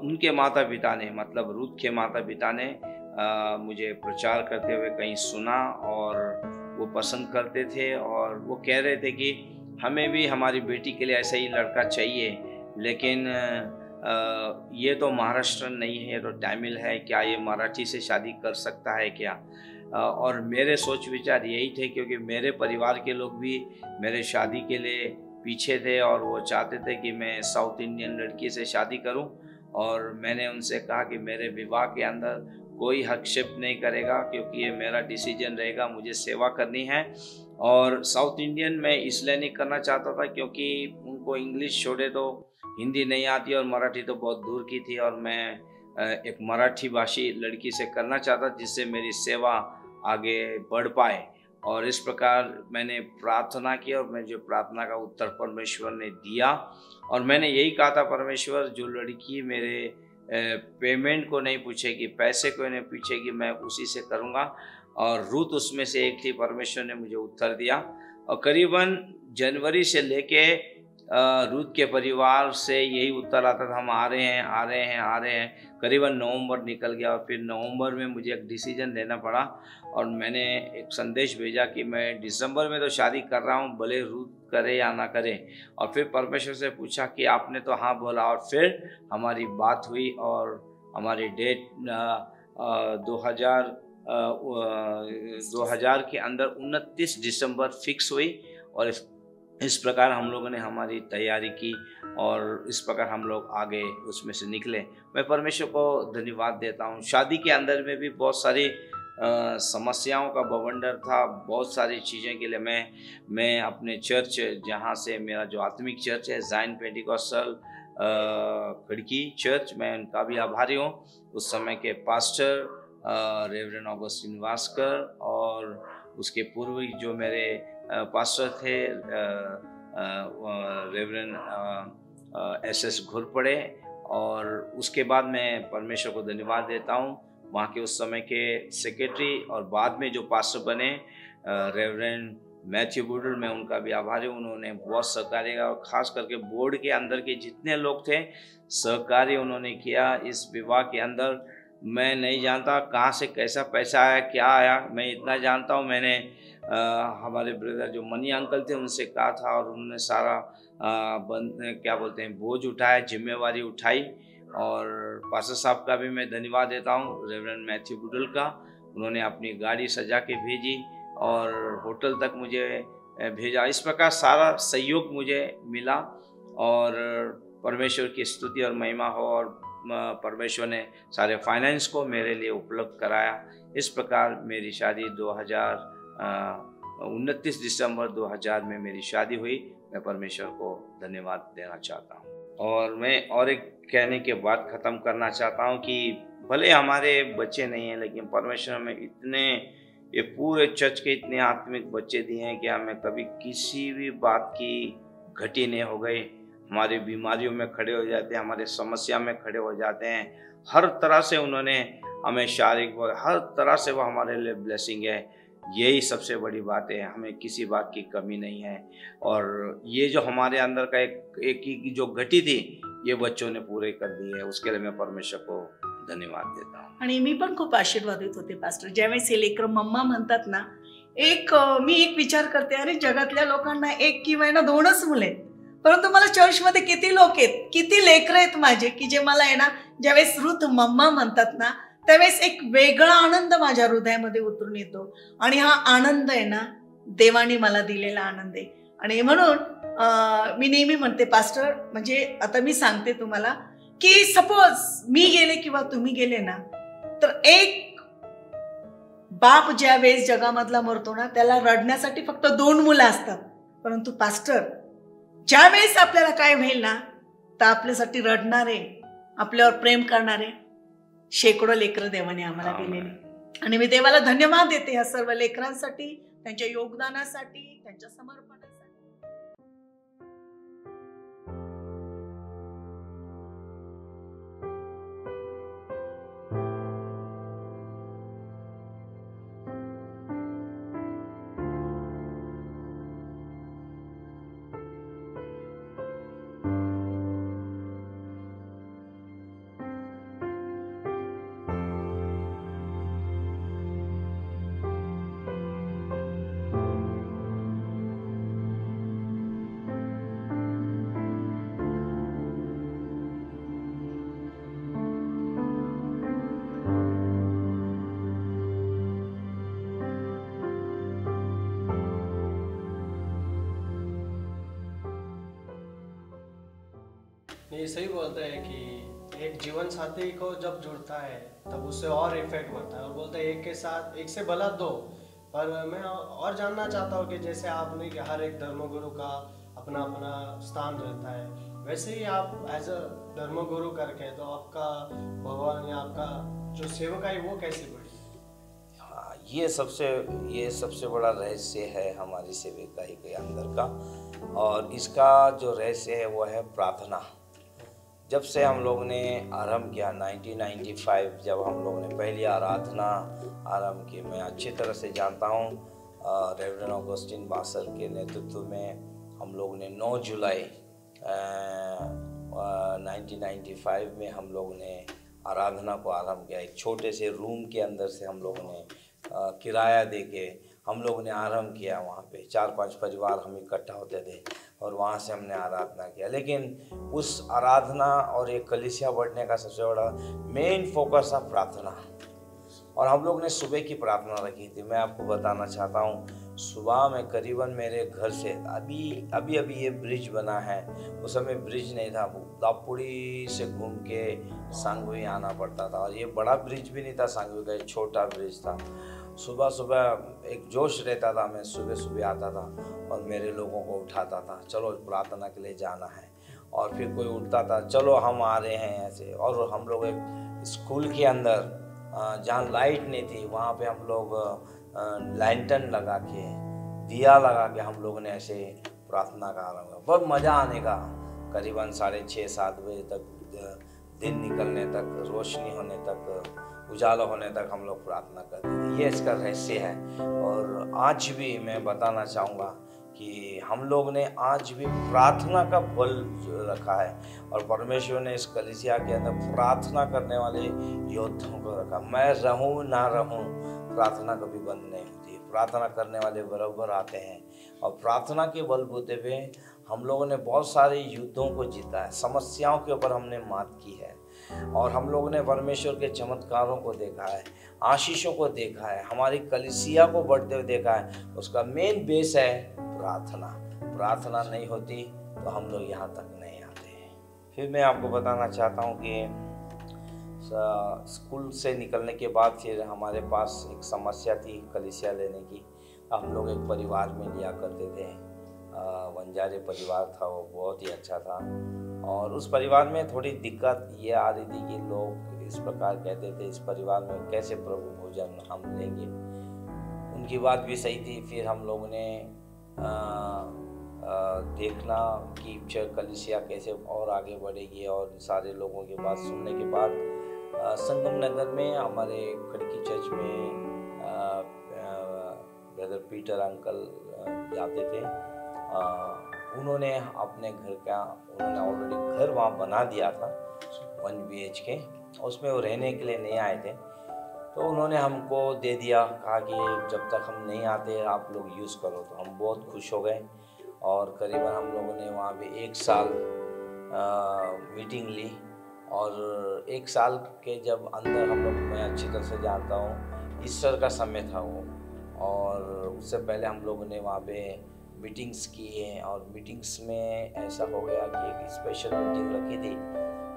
उनके माता पिता ने, मतलब रूथ के माता पिता ने मुझे प्रचार करते हुए कहीं सुना और वो पसंद करते थे और वो कह रहे थे कि हमें भी हमारी बेटी के लिए ऐसा ही लड़का चाहिए, लेकिन ये तो महाराष्ट्र नहीं है, तो तमिल है, क्या ये मराठी से शादी कर सकता है क्या? और मेरे सोच विचार यही थे क्योंकि मेरे परिवार के लोग भी मेरे शादी के लिए पीछे थे और वो चाहते थे कि मैं साउथ इंडियन लड़की से शादी करूं। और मैंने उनसे कहा कि मेरे विवाह के अंदर कोई हस्तक्षेप नहीं करेगा क्योंकि ये मेरा डिसीजन रहेगा, मुझे सेवा करनी है। और साउथ इंडियन मैं इसलिए नहीं करना चाहता था क्योंकि उनको इंग्लिश छोड़े तो हिंदी नहीं आती और मराठी तो बहुत दूर की थी और मैं एक मराठी भाषी लड़की से करना चाहता जिससे मेरी सेवा आगे बढ़ पाए। और इस प्रकार मैंने प्रार्थना की और मैं जो प्रार्थना का उत्तर परमेश्वर ने दिया और मैंने यही कहा था, परमेश्वर जो लड़की मेरे पेमेंट को नहीं पूछेगी, पैसे को नहीं पूछेगी, मैं उसी से करूँगा। और रूथ उसमें से एक थी। परमेश्वर ने मुझे उत्तर दिया और करीबन जनवरी से लेके रूथ के परिवार से यही उत्तर आता था, हम आ रहे हैं। करीबन नवंबर निकल गया और फिर नवंबर में मुझे एक डिसीजन लेना पड़ा और मैंने एक संदेश भेजा कि मैं दिसंबर में तो शादी कर रहा हूँ, भले रूथ करे या ना करे। और फिर परमेश्वर से पूछा कि आपने तो हाँ बोला और फिर हमारी बात हुई और हमारी डेट 2000 के अंदर 29 दिसंबर फिक्स हुई। और इस प्रकार हम लोगों ने हमारी तैयारी की और इस प्रकार हम लोग आगे उसमें से निकले। मैं परमेश्वर को धन्यवाद देता हूँ। शादी के अंदर में भी बहुत सारी समस्याओं का बवंडर था, बहुत सारी चीज़ें के लिए मैं अपने चर्च, जहाँ से मेरा जो आत्मिक चर्च है ज़ायन पेंटिकॉस्टल खड़की चर्च, मैं उनका भी आभारी हूँ। उस समय के पास्टर रेवरेंड ऑगस्टिन वास्कर और उसके पूर्व जो मेरे पास्टर थे रेवरेंड SS घुरपड़े। और उसके बाद मैं परमेश्वर को धन्यवाद देता हूँ वहाँ के उस समय के सेक्रेटरी और बाद में जो पास्टर बने रेवरेंड मैथ्यू बुडल, मैं उनका भी आभारी हूँ। उन्होंने बहुत सहकार्य किया और ख़ास करके बोर्ड के अंदर के जितने लोग थे सहकार्य उन्होंने किया। इस विवाह के अंदर मैं नहीं जानता कहाँ से कैसा पैसा आया, क्या आया, मैं इतना जानता हूँ मैंने हमारे ब्रदर जो मनी अंकल थे उनसे कहा था और उन्होंने सारा बोझ उठाया, जिम्मेवारी उठाई। और पास्टर साहब का भी मैं धन्यवाद देता हूँ, रेवरेंड मैथ्यू बुडल का। उन्होंने अपनी गाड़ी सजा के भेजी और होटल तक मुझे भेजा। इस प्रकार सारा सहयोग मुझे मिला और परमेश्वर की स्तुति और महिमा हो। और परमेश्वर ने सारे फाइनेंस को मेरे लिए उपलब्ध कराया। इस प्रकार मेरी शादी 29 दिसंबर 2000 में मेरी शादी हुई। मैं परमेश्वर को धन्यवाद देना चाहता हूँ। और मैं और एक कहने के बाद ख़त्म करना चाहता हूँ कि भले हमारे बच्चे नहीं हैं, लेकिन परमेश्वर हमें इतने, ये पूरे चर्च के इतने आत्मिक बच्चे दिए हैं कि हमें कभी किसी भी बात की घटी नहीं हो गई। हमारी बीमारियों में खड़े हो जाते हैं, हमारे समस्या में खड़े हो जाते हैं। हर तरह से उन्होंने हमें शारीरिक, हर तरह से वो हमारे लिए ब्लेसिंग है। यही सबसे बड़ी बात है, हमें किसी बात की कमी नहीं है। और ये जो हमारे अंदर का एक की जो घटी थी, ये बच्चों ने पूरे कर दी है। उसके लिए मैं परमेश्वर को धन्यवाद देता हूँ। आणि मी पण खूप आशीर्वादित होते पास्टर, ज्यावेळेस हे लेकरं मम्मा म्हणतात ना, मी एक विचार करते, अरे जगातल्या लोकांना एक किंवा ना 2च मुलं आहेत, परंतु मला चर्चमध्ये किती लोक आहेत, किती लेकरं आहेत माझे, की जे मला आहे ना, ज्यावेळेस रुथ मम्मा म्हणतात ना, त्यावेळेस एक वेगळा आनंद माझ्या हृदयामध्ये उतरून येतो. आणि हा आनंद आहे ना, देवाने मला दिलेला आनंद आहे. आणि म्हणून मी नेहमी म्हणते पास्टर, म्हणजे आता मी सांगते तुम्हाला की सपोज मी गेले किंवा तुम्ही गेले ना, तर एक बाप ज्या वेळेस जगामधला मरतो ना, त्याला रडण्यासाठी फक्त 2 मुलं असतात. परंतु पास्टर, ज्या वेळेस आपल्याला काय होईल ना, तर आपल्यासाठी रडणारे, आपल्यावर प्रेम करणारे शेकडो लेकरं देवाने आम्हाला दिलेले. आणि मी देवाला धन्यवाद देते या सर्व लेकरांसाठी, त्यांच्या योगदानासाठी, त्यांच्या समर्पणासाठी. ये सही बोलता है कि एक जीवन साथी को जब जुड़ता है तब उससे और इफेक्ट बढ़ता है, और बोलते हैं एक के साथ एक से भला 2। पर मैं और जानना चाहता हूँ कि जैसे आपने कि हर एक धर्मगुरु का अपना अपना स्थान रहता है, वैसे ही आप एज अ धर्मगुरु करके तो आपका भगवान या आपका जो सेवका है वो कैसे बढ़ी? हाँ, ये सबसे बड़ा रहस्य है हमारी सेविकाई के अंदर का, और इसका जो रहस्य है वो है प्रार्थना। जब से हम लोग ने आरंभ किया 1995, जब हम लोग ने पहली आराधना आरंभ की, मैं अच्छी तरह से जानता हूँ, रेवरेंड ऑगस्टिन बासर के नेतृत्व में हम लोग ने 9 जुलाई 1995 में हम लोग ने आराधना को आरंभ किया। एक छोटे से रूम के अंदर से हम लोगों ने किराया दे के हम लोग ने आरंभ किया। वहाँ पे 4-5 परिवार हम इकट्ठा होते थे और वहाँ से हमने आराधना किया। लेकिन उस आराधना और एक कलीसिया बढ़ने का सबसे बड़ा मेन फोकस था प्रार्थना, और हम लोग ने सुबह की प्रार्थना रखी थी। मैं आपको बताना चाहता हूँ, सुबह में करीबन मेरे घर से अभी ये ब्रिज बना है, उस समय ब्रिज नहीं था, दापुड़ी से घूम के सांगवी आना पड़ता था, और ये बड़ा ब्रिज भी नहीं था, सांगवी का एक छोटा ब्रिज था। सुबह सुबह एक जोश रहता था, मैं सुबह सुबह आता था और मेरे लोगों को उठाता था, चलो प्रार्थना के लिए जाना है। और फिर कोई उठता था, चलो हम आ रहे हैं ऐसे। और हम लोग एक स्कूल के अंदर जहाँ लाइट नहीं थी, वहाँ पे हम लोग लैंटर्न लगा के, दिया लगा के हम लोगों ने ऐसे प्रार्थना का आरंभ किया। बहुत मज़ा आने का। करीबन 6:30-7 बजे तक, दिन निकलने तक, रोशनी होने तक, उजाला होने तक हम लोग प्रार्थना करते थे। ये इसका रहस्य है। और आज भी मैं बताना चाहूँगा कि हम लोग ने आज भी प्रार्थना का बल रखा है, और परमेश्वर ने इस कलीसिया के अंदर प्रार्थना करने वाले योद्धाओं को रखा। मैं रहूं ना रहूं, प्रार्थना कभी बंद नहीं होती। प्रार्थना करने वाले बराबर आते हैं, और प्रार्थना के बलबूते पे हम लोगों ने बहुत सारे युद्धों को जीता है, समस्याओं के ऊपर हमने मात की है, और हम लोगों ने परमेश्वर के चमत्कारों को देखा है, आशीषों को देखा है, हमारी कलीसिया को बढ़ते हुए देखा है। उसका मेन बेस है प्रार्थना। प्रार्थना नहीं होती तो हम लोग यहाँ तक नहीं आते। फिर मैं आपको बताना चाहता हूँ कि स्कूल से निकलने के बाद फिर हमारे पास एक समस्या थी कलीसिया लेने की। हम लोग एक परिवार में लिया करते थे, बंजारे परिवार था, वो बहुत ही अच्छा था। और उस परिवार में थोड़ी दिक्कत ये आ रही थी कि लोग इस प्रकार कहते थे, इस परिवार में कैसे प्रभु भोजन हम लेंगे। उनकी बात भी सही थी। फिर हम लोगों ने देखना कि कलीसिया कैसे और आगे बढ़ेगी, और सारे लोगों की बात सुनने के बाद संगम नगर में हमारे खड़की चर्च में ब्रदर पीटर अंकल जाते थे। उन्होंने अपने घर का, उन्होंने ऑलरेडी घर वहाँ बना दिया था 1 BHK, उसमें वो रहने के लिए नहीं आए थे। तो उन्होंने हमको दे दिया, कहा कि जब तक हम नहीं आते आप लोग यूज़ करो। तो हम बहुत खुश हो गए, और करीबन हम लोगों ने वहाँ पे 1 साल मीटिंग ली। और 1 साल के जब अंदर हम लोग, मैं अच्छी तरह से जानता हूँ, ईस्टर का समय था वो, और उससे पहले हम लोगों ने वहाँ पे मीटिंग्स की हैं। और मीटिंग्स में ऐसा हो गया कि एक स्पेशल मीटिंग रखी थी,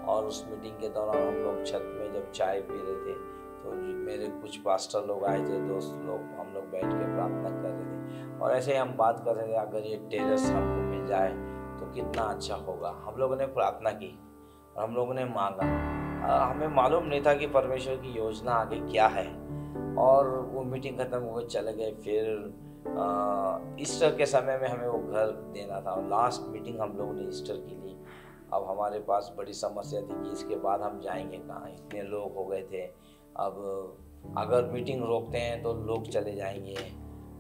और उस मीटिंग के दौरान हम लोग छत में जब चाय पी रहे थे, तो मेरे कुछ पास्टर लोग आए थे, दोस्त लोग, हम लोग बैठ के प्रार्थना कर रहे थे। और ऐसे ही हम बात कर रहे थे, अगर ये टेरेस हमको मिल जाए तो कितना अच्छा होगा। हम लोगों ने प्रार्थना की और हम लोगों ने मांगा। हमें मालूम नहीं था कि परमेश्वर की योजना आगे क्या है। और वो मीटिंग ख़त्म हुए चले गए। फिर ईस्टर के समय में हमें वो घर देना था, और लास्ट मीटिंग हम लोगों ने ईस्टर की ली। अब हमारे पास बड़ी समस्या थी कि इसके बाद हम जाएंगे कहाँ, इतने लोग हो गए थे। अब अगर मीटिंग रोकते हैं तो लोग चले जाएंगे।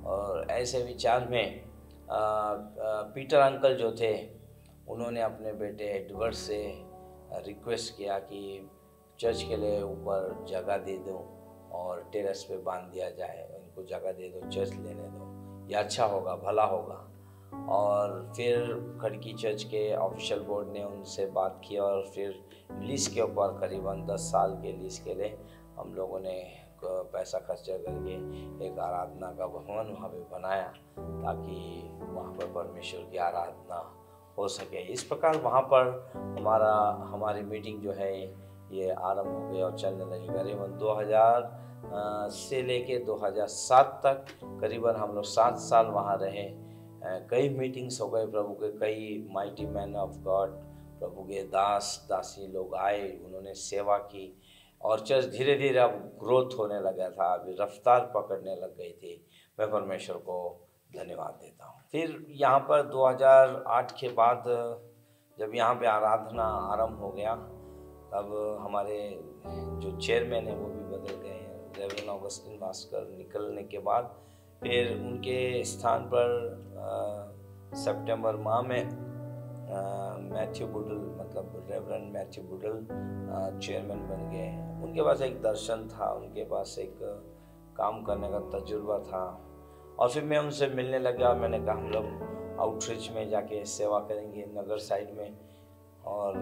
और ऐसे विचार में पीटर अंकल जो थे, उन्होंने अपने बेटे एडवर्ड से रिक्वेस्ट किया कि चर्च के लिए ऊपर जगह दे दो और टेरेस पे बांध दिया जाए, इनको जगह दे दो, चर्च लेने दो, ये अच्छा होगा, भला होगा। और फिर खड़की चर्च के ऑफिशियल बोर्ड ने उनसे बात की, और फिर लीज के ऊपर करीबन 10 साल के लीज के लिए हम लोगों ने पैसा खर्चा करके एक आराधना का भवन वहाँ पे बनाया, ताकि वहाँ पर परमेश्वर की आराधना हो सके। इस प्रकार वहाँ पर हमारी मीटिंग जो है ये आरंभ हो गई और चलने लगी। करीबन 2000 से लेके 2007 तक करीबन हम लोग 7 साल वहाँ रहे। कई मीटिंग्स हो गए प्रभु के, कई माइटी मैन ऑफ गॉड, प्रभु के दास दासी लोग आए, उन्होंने सेवा की, और चर्च धीरे धीरे अब ग्रोथ होने लगा था, अभी रफ्तार पकड़ने लग गई थी। मैं परमेश्वर को धन्यवाद देता हूँ। फिर यहाँ पर 2008 के बाद जब यहाँ पे आराधना आरंभ हो गया, तब हमारे जो चेयरमैन है वो भी बदल गए। रेवरेंड ऑगस्टिन भास्कर निकलने के बाद फिर उनके स्थान पर सितंबर माह में मैथ्यू बुडल, मतलब रेवरेंड मैथ्यू बुडल चेयरमैन बन गए। उनके पास एक दर्शन था, उनके पास एक काम करने का तजुर्बा था, और फिर मैं उनसे मिलने लगा। मैंने कहा हम लोग आउटरीच में जाके सेवा करेंगे नगर साइड में। और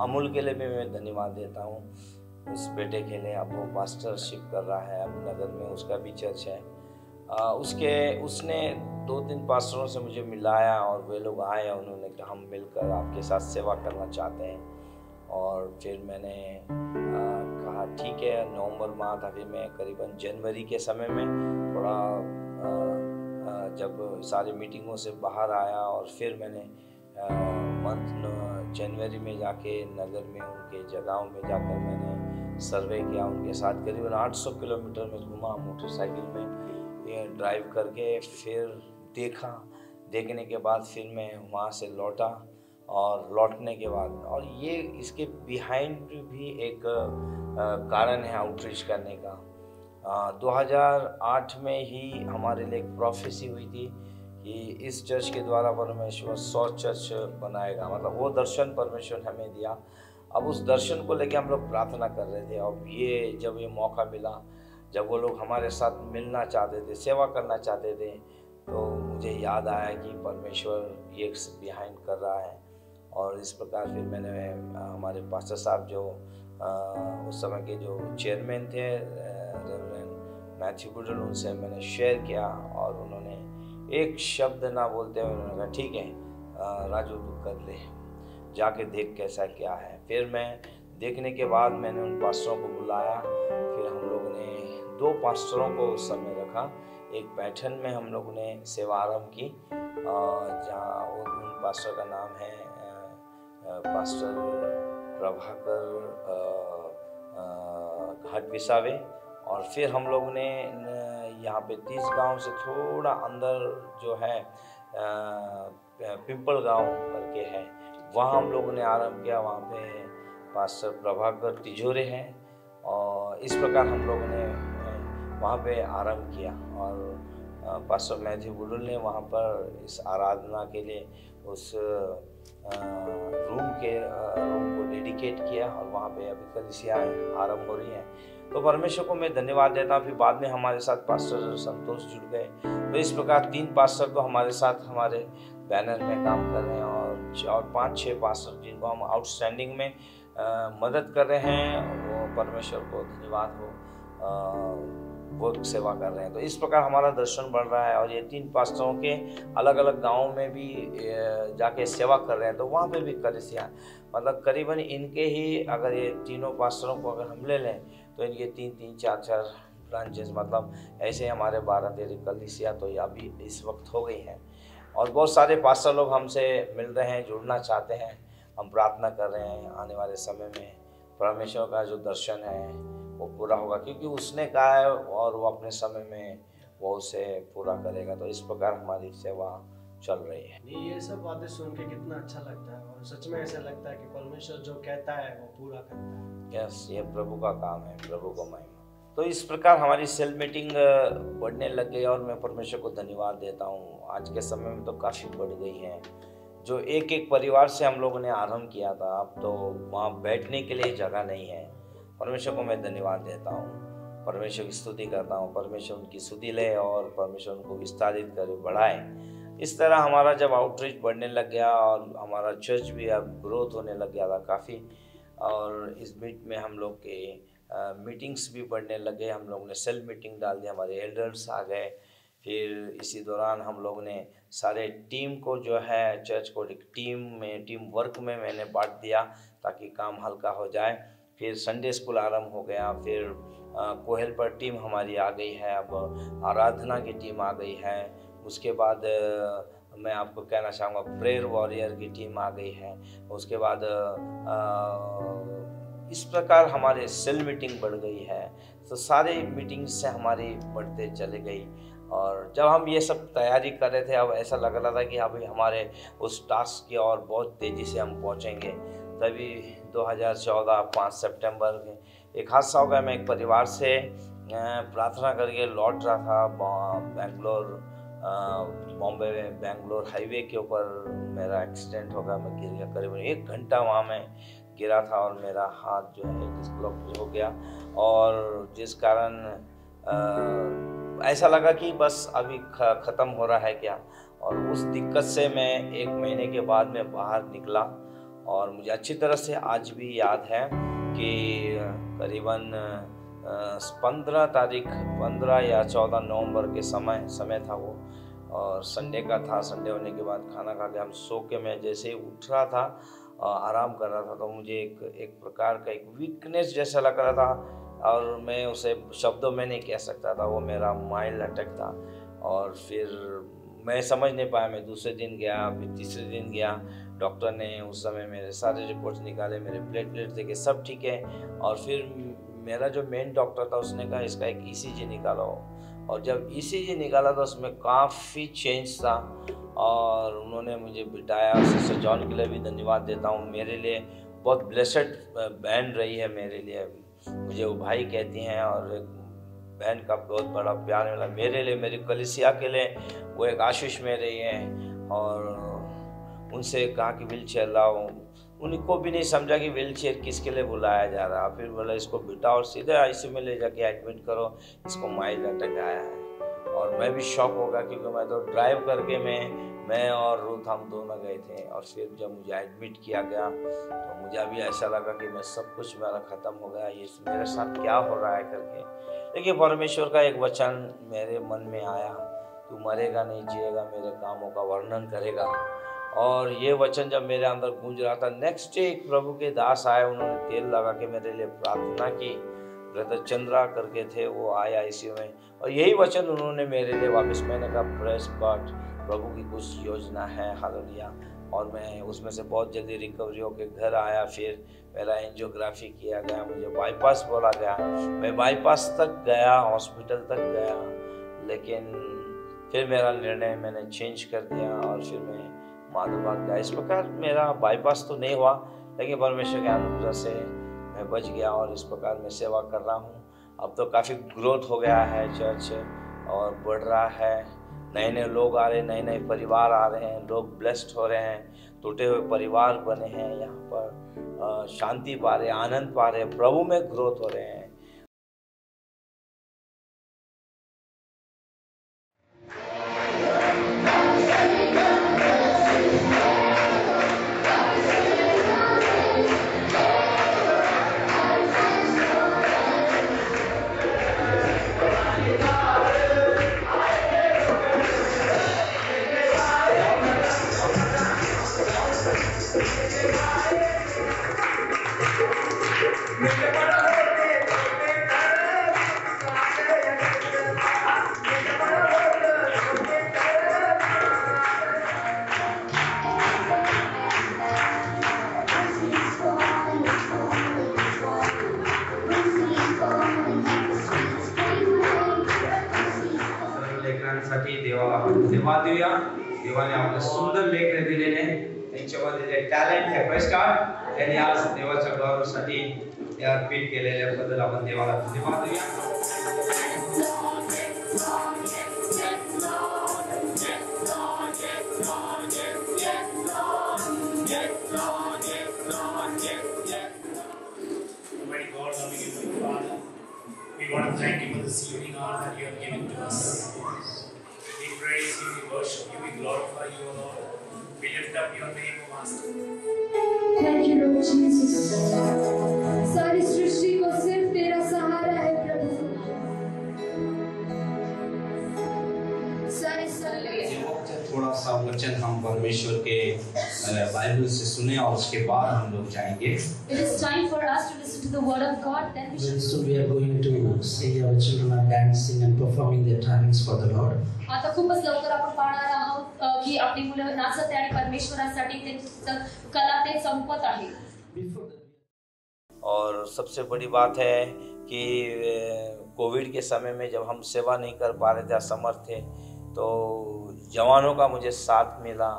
अमूल के लिए भी मैं धन्यवाद देता हूँ, उस बेटे के लिए। अब वो पास्टरशिप कर रहा है, अब नगर में उसका भी चर्च है। उसने 2-3 पास्टरों से मुझे मिलाया, और वे लोग आए, उन्होंने कहा हम मिलकर आपके साथ सेवा करना चाहते हैं। और फिर मैंने कहा ठीक है। नवंबर माह था, फिर मैं करीबन जनवरी के समय में थोड़ा जब सारी मीटिंगों से बाहर आया, और फिर मैंने जनवरी में जाके नगर में उनके जगहों में जाकर मैंने सर्वे किया उनके साथ। करीबन 800 किलोमीटर में घुमा मोटरसाइकिल में, ये ड्राइव करके। फिर देखने के बाद फिर मैं वहाँ से लौटा, और लौटने के बाद, और ये इसके बिहाइंड भी एक कारण है आउटरीच करने का। 2008 में ही हमारे लिए एक प्रोफेसी हुई थी कि इस चर्च के द्वारा परमेश्वर 100 चर्च बनाएगा, मतलब वो दर्शन परमेश्वर हमें दिया। अब उस दर्शन को लेके हम लोग प्रार्थना कर रहे थे। अब जब ये मौका मिला, जब वो लोग हमारे साथ मिलना चाहते थे, सेवा करना चाहते थे, तो मुझे याद आया कि परमेश्वर ये बिहाइंड कर रहा है। और इस प्रकार फिर मैंने हमारे पास्टर साहब जो उस समय के जो चेयरमैन थे रेवरेंड मैथ्यू बुडल, उनसे मैंने शेयर किया, और उन्होंने एक शब्द ना बोलते हुए उन्होंने कहा ठीक है राजू तू कर ले, जाके देख कैसा क्या है। फिर मैं देखने के बाद मैंने उन पास्टरों को बुलाया। फिर हम लोगों ने 2 पास्टरों को उस समय रखा। एक पैठन में हम लोगों ने सेवा आरंभ की, जहाँ पास्टर का नाम है पास्टर प्रभाकर घाट विसावे। और फिर हम लोग ने यहाँ पे 30 गांव से थोड़ा अंदर जो है पिंपल गांव करके है, वहाँ हम लोगों ने आरंभ किया। वहाँ पे पास्टर प्रभाकर तिजोरे हैं और इस प्रकार हम लोगों ने वहाँ पे आरंभ किया। और पास्टर मैथ्यू बुलुल ने वहाँ पर इस आराधना के लिए उस रूम को डेडिकेट किया और वहाँ पे अभी कलीसियाएँ आरंभ हो रही हैं। तो परमेश्वर को मैं धन्यवाद देता हूँ। फिर बाद में हमारे साथ पास्टर संतोष जुड़ गए। तो इस प्रकार 3 पास्टर तो हमारे साथ हमारे बैनर में काम कर रहे हैं और 5-6 पास्टर जिनको हम आउटस्टैंडिंग में मदद कर रहे हैं, वो परमेश्वर को धन्यवाद हो, वो सेवा कर रहे हैं। तो इस प्रकार हमारा दर्शन बढ़ रहा है। और ये 3 पास्टरों के अलग अलग गाँव में भी जाके सेवा कर रहे हैं। तो वहाँ पे भी कलीसिया मतलब करीबन इनके ही अगर ये तीनों पास्टरों को अगर हम ले लें तो इनके 3-3, 4-4 ब्रांचेस मतलब ऐसे हमारे 12-13 कलीसिया तो या भी इस वक्त हो गई हैं। और बहुत सारे पास्टर लोग हमसे मिल रहे हैं, जुड़ना चाहते हैं। हम प्रार्थना कर रहे हैं आने वाले समय में परमेश्वर का जो दर्शन है वो पूरा होगा, क्योंकि उसने कहा है और वो अपने समय में वो उसे पूरा करेगा। तो इस प्रकार हमारी सेवा चल रही है। ये सब बातें सुन के कितना अच्छा लगता है और सच में ऐसा लगता है कि परमेश्वर जो कहता है वो पूरा करता है। यस, ये प्रभु का काम है, प्रभु को महिमा। तो इस प्रकार हमारी सेल मीटिंग बढ़ने लग गई और मैं परमेश्वर को धन्यवाद देता हूँ। आज के समय में तो काफ़ी बढ़ गई है। जो एक परिवार से हम लोगों ने आरंभ किया था, अब तो वहाँ बैठने के लिए जगह नहीं है। परमेश्वर को मैं धन्यवाद देता हूँ, परमेश्वर की स्तुति करता हूँ। परमेश्वर उनकी स्तुति ले और परमेश्वर उनको विस्तारित करे, बढ़ाए। इस तरह हमारा जब आउटरीच बढ़ने लग गया और हमारा चर्च भी अब ग्रोथ होने लग गया था काफ़ी, और इस बीच में हम लोग के मीटिंग्स भी बढ़ने लगे। हम लोग ने सेल मीटिंग डाल दी, हमारे एल्डर्स आ गए। फिर इसी दौरान हम लोग ने सारे टीम को जो है चर्च को टीम वर्क में मैंने बांट दिया ताकि काम हल्का हो जाए। फिर संडे स्कूल आरंभ हो गया। फिर कोहेल पर टीम हमारी आ गई है, अब आराधना की टीम आ गई है। उसके बाद मैं आपको कहना चाहूँगा प्रेयर वॉरियर की टीम आ गई है। उसके बाद इस प्रकार हमारे सेल मीटिंग बढ़ गई है। तो सारे मीटिंग से हमारी बढ़ते चले गई। और जब हम ये सब तैयारी कर रहे थे, अब ऐसा लग रहा था कि अभी हमारे उस टास्क की और बहुत तेज़ी से हम पहुँचेंगे। तभी 2014 5 सितंबर एक हादसा हो गया। मैं एक परिवार से प्रार्थना करके लौट रहा था बॉम्बे बेंगलोर हाईवे के ऊपर मेरा एक्सीडेंट हो गया। मैं गिर गया, करीबन 1 घंटा वहाँ मैं गिरा था और मेरा हाथ जो है डिस्लॉक हो गया। और जिस कारण ऐसा लगा कि बस अभी ख़त्म हो रहा है क्या। और उस दिक्कत से मैं 1 महीने के बाद में बाहर निकला। और मुझे अच्छी तरह से आज भी याद है कि करीबन 15 या 14 नवंबर के समय था वो, और संडे का था। संडे होने के बाद खाना खा के हम सो के मैं जैसे ही उठ रहा था, आराम कर रहा था, तो मुझे एक प्रकार का एक वीकनेस जैसा लग रहा था। और मैं उसे शब्दों में नहीं कह सकता था, वो मेरा माइल्ड अटैक था। और फिर मैं समझ नहीं पाया। मैं दूसरे दिन गया, फिर तीसरे दिन गया। डॉक्टर ने उस समय मेरे सारे रिपोर्ट्स निकाले, मेरे प्लेटलेट देखे, सब ठीक है। और फिर मेरा जो मेन डॉक्टर था उसने कहा इसका एक ECG निकालो। और जब ECG निकाला तो उसमें काफ़ी चेंज था और उन्होंने मुझे बिठाया। सिस्टर जॉन के लिए भी धन्यवाद देता हूँ। मेरे लिए बहुत ब्लेसड बहन रही है मेरे लिए। मुझे वो भाई कहती हैं और एक बहन का बहुत बड़ा प्यार मिला मेरे लिए। मेरी कलीसिया के लिए वो एक आशीष में रही है। और उनसे कहा कि व्हील चेयर लाओ। उनको भी नहीं समझा कि व्हील चेयर किसके लिए बुलाया जा रहा है। फिर बोला इसको बिठाओ और सीधे ICU में ले जाके एडमिट करो, इसको माइल्ड अटैक आया है। और मैं भी शॉक हो गया क्योंकि मैं तो ड्राइव करके मैं और रूथ हम दोनों गए थे। और फिर जब मुझे एडमिट किया गया तो मुझे अभी ऐसा लगा कि मैं सब कुछ मेरा ख़त्म हो गया, ये मेरे साथ क्या हो रहा है करके। लेकिन परमेश्वर का एक वचन मेरे मन में आया, तू मरेगा नहीं जिएगा, मेरे कामों का वर्णन करेगा। और ये वचन जब मेरे अंदर गूंज रहा था, नेक्स्ट डे एक प्रभु के दास आए, उन्होंने तेल लगा के मेरे लिए प्रार्थना की। ब्रदर चंद्रा करके थे, वो आए ICU में और यही वचन उन्होंने मेरे लिए वापस। मैंने कहा प्रेस गॉड। प्रभु की कुछ योजना है, हालेलुया। और मैं उसमें से बहुत जल्दी रिकवरी होकर घर आया। फिर मेरा एंजियोग्राफी किया गया, मुझे बाईपास बोला गया। मैं बाईपास तक गया, हॉस्पिटल तक गया, लेकिन फिर मेरा निर्णय मैंने चेंज कर दिया और फिर मैं माधोबाग गया। इस प्रकार मेरा बाईपास तो नहीं हुआ, लेकिन परमेश्वर के अनुग्रह से मैं बच गया और इस प्रकार मैं सेवा कर रहा हूँ। अब तो काफ़ी ग्रोथ हो गया है चर्च और बढ़ रहा है। नए नए लोग आ रहे हैं, नए नए परिवार आ रहे हैं, लोग ब्लेस्ड हो रहे हैं, टूटे हुए परिवार बने हैं यहाँ पर, शांति पा रहे हैं, आनंद पा रहे हैं, प्रभु में ग्रोथ हो रहे हैं। धन्यवाद देऊया. देवाने आपल्याला सुंदर लेखन दिलेले, त्यांच्यामध्ये टॅलेंट आहे, प्रेस कार्ड त्यांनी आज देवाच्या गौरवासाठी अर्पित केलेल्याबद्दल आपण देवाला धन्यवाद देऊया. Almighty God, loving and good Father, we want to thank you for this evening hour that you have given to us. We praise you, we worship you, we glorify you, O Lord. We lift up your name, O Master. Thank you, Lord Jesus. सारी सृष्टि को सिर्फ तेरा सहारा है प्रभु. थोड़ा सा वचन हम परमेश्वर के बाइबल से सुने और उसके बाद हम लोग जाएंगे. It is time for us to listen to the word of God. Then we Very soon we are going to see our children are dancing and performing their talents for the Lord. आता खूपच लवकर आपण पाहणार आहोत की आपली मुलं नाचत आहे आणि परमेश्वरासाठी ते कला ते संपत आहे. और सबसे बड़ी बात है कि कोविड के समय में जब हम सेवा नहीं कर पा रहे थे, असमर्थ थे, तो जवानों का मुझे साथ मिला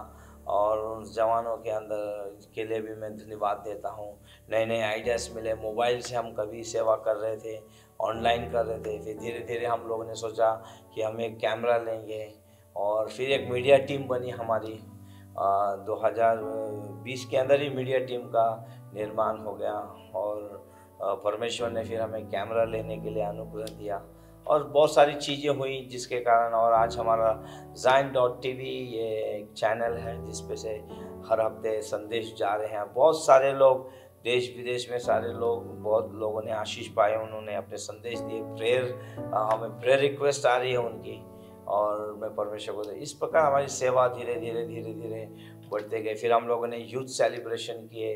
और उन जवानों के अंदर के लिए भी मैं धन्यवाद देता हूँ. नए नए आइडियाज़ मिले. मोबाइल से हम कभी सेवा कर रहे थे, ऑनलाइन कर रहे थे, फिर धीरे धीरे हम लोगों ने सोचा कि हम एक कैमरा लेंगे और फिर एक मीडिया टीम बनी हमारी. 2020 के अंदर ही मीडिया टीम का निर्माण हो गया और परमेश्वर ने फिर हमें कैमरा लेने के लिए अनुग्रह दिया और बहुत सारी चीज़ें हुई जिसके कारण. और आज हमारा Zion.tv ये एक चैनल है जिस पे से हर हफ्ते संदेश जा रहे हैं. बहुत सारे लोग देश विदेश में, सारे लोग, बहुत लोगों ने आशीष पाए, उन्होंने अपने संदेश दिए. हमें प्रेयर रिक्वेस्ट आ रही है उनकी और मैं परमेश्वर को इस प्रकार हमारी सेवा धीरे धीरे बढ़ते गए. फिर हम लोगों ने यूथ सेलिब्रेशन किए,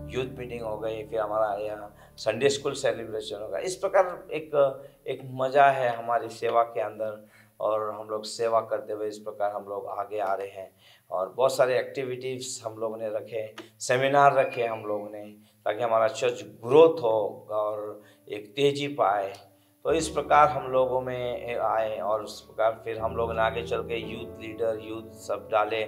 यूथ मीटिंग हो गई, फिर हमारा यहाँ संडे स्कूल सेलिब्रेशन होगा. इस प्रकार एक मज़ा है हमारी सेवा के अंदर और हम लोग सेवा करते हुए इस प्रकार हम लोग आगे आ रहे हैं. और बहुत सारे एक्टिविटीज़ हम लोगों ने रखे, सेमिनार रखे हम लोगों ने, ताकि हमारा चर्च ग्रोथ हो और एक तेज़ी पाए. तो इस प्रकार हम लोगों में आए और इस प्रकार फिर हम लोगों ने आगे चल के यूथ लीडर, यूथ सब डाले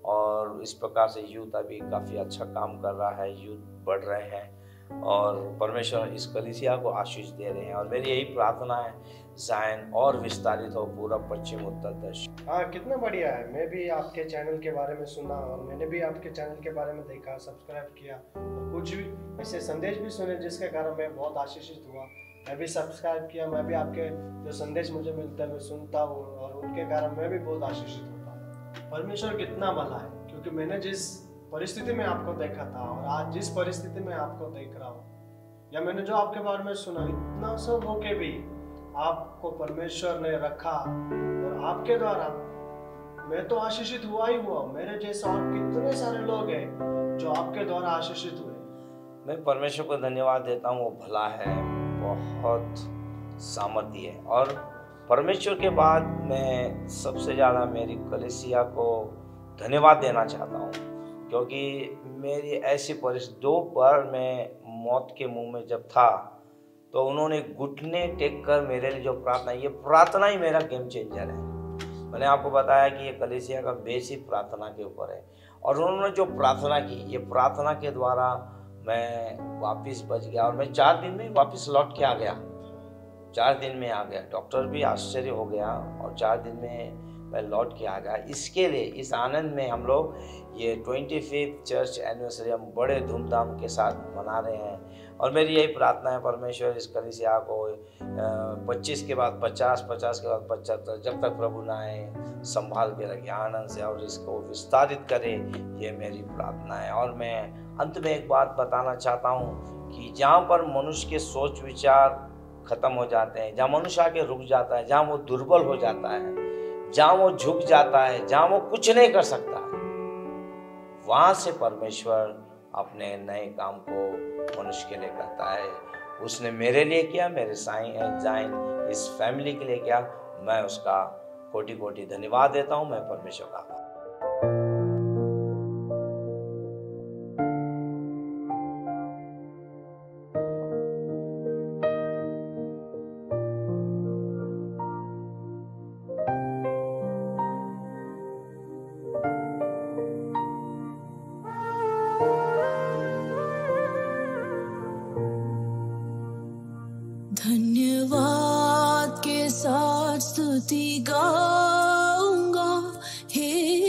और इस प्रकार से यूथ अभी काफ़ी अच्छा काम कर रहा है, यूथ बढ़ रहे हैं और परमेश्वर इस कलीसिया को आशीष दे रहे हैं. और मेरी यही प्रार्थना है, ज़ायन और विस्तारित हो पूरा पश्चिम उत्तर दक्षिण. हाँ, कितना बढ़िया है. मैं भी आपके चैनल के बारे में सुना और मैंने भी आपके चैनल के बारे में देखा, सब्सक्राइब किया और कुछ भी ऐसे संदेश भी सुने जिसके कारण मैं बहुत आशीषित हुआ. मैं भी सब्सक्राइब किया, मैं भी आपके जो संदेश मुझे मिलते हैं मैं सुनता हूँ और उनके कारण मैं भी बहुत आशीषित होता हूँ. परमेश्वर कितना भला है, क्योंकि मैंने जिस परिस्थिति में आपको देखा था और आज जिस परिस्थिति में आपको देख रहा हूँ, या मैंने जो आपके बारे में सुना, इतना सब होके भी आपको परमेश्वर ने रखा और आपके द्वारा मैं तो आशीषित हुआ ही हुआ. मेरे जैसे और कितने सारे लोग हैं जो आपके द्वारा आशीषित हुए. मैं परमेश्वर को धन्यवाद देता हूँ. वो भला है, बहुत सामर्थ्य है और परमेश्वर के बाद मैं सबसे ज़्यादा मेरी कलीसिया को धन्यवाद देना चाहता हूँ, क्योंकि मेरी ऐसी परिस्थिति 2 बार मैं मौत के मुंह में जब था तो उन्होंने घुटने टेक कर मेरे लिए जो प्रार्थना, ये प्रार्थना ही मेरा गेम चेंजर है। मैंने आपको बताया कि ये कलीसिया का बेस ही प्रार्थना के ऊपर है, और उन्होंने जो प्रार्थना की, ये प्रार्थना के द्वारा मैं वापस बच गया और मैं 4 दिन में वापस लौट के आ गया। 4 दिन में आ गया, डॉक्टर भी आश्चर्य हो गया, और 4 दिन में मैं लौट के आ गया। इसके लिए, इस आनंद में हम लोग ये 25th चर्च एनिवर्सरी हम बड़े धूमधाम के साथ मना रहे हैं। और मेरी यही प्रार्थना है, परमेश्वर इस कलीसिया को 25 के बाद 50, 50 के बाद 75, जब तक प्रभु ना आए, संभाल के रखे आनंद से और इसको विस्तारित करे, ये मेरी प्रार्थना है। और मैं अंत में एक बात बताना चाहता हूँ कि जहाँ पर मनुष्य के सोच विचार खत्म हो जाते हैं, जहाँ मनुष्य आके रुक जाता है, जहाँ वो दुर्बल हो जाता है, जहाँ वो झुक जाता है, जहाँ वो कुछ नहीं कर सकता है, वहाँ से परमेश्वर अपने नए काम को मनुष्य के लिए करता है। उसने मेरे लिए किया, मेरे जाइन इस फैमिली के लिए किया, मैं उसका कोटि कोटि धन्यवाद देता हूँ। मैं परमेश्वर का धन्यवाद के साथ स्तुति गाऊंगा, हे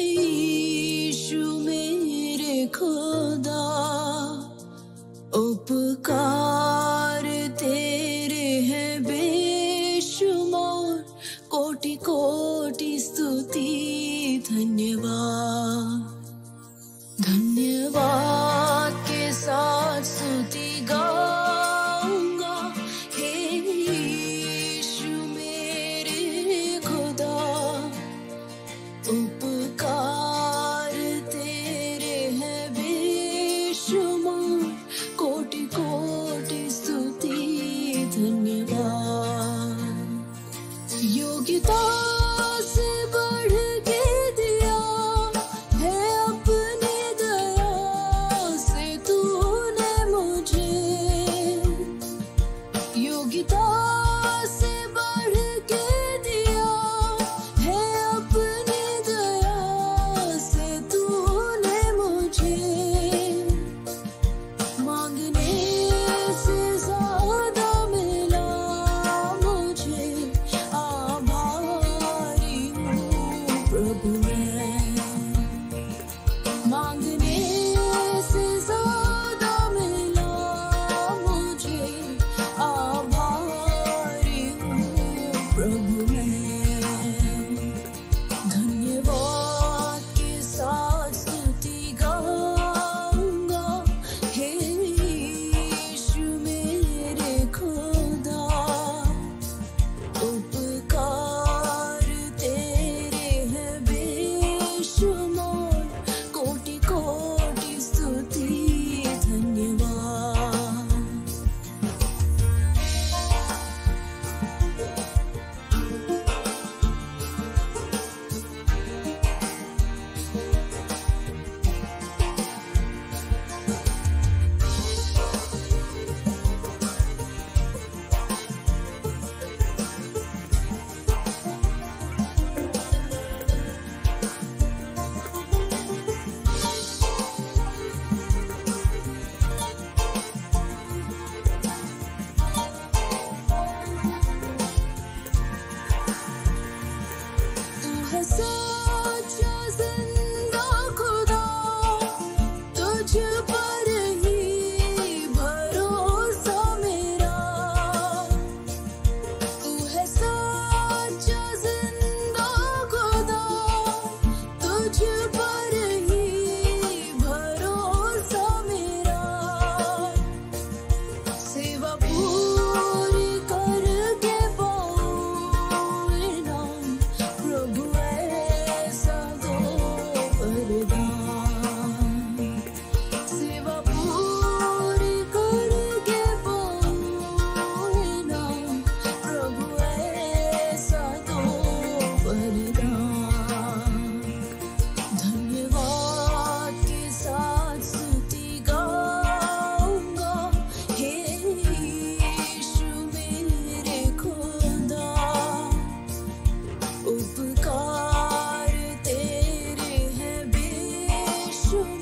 should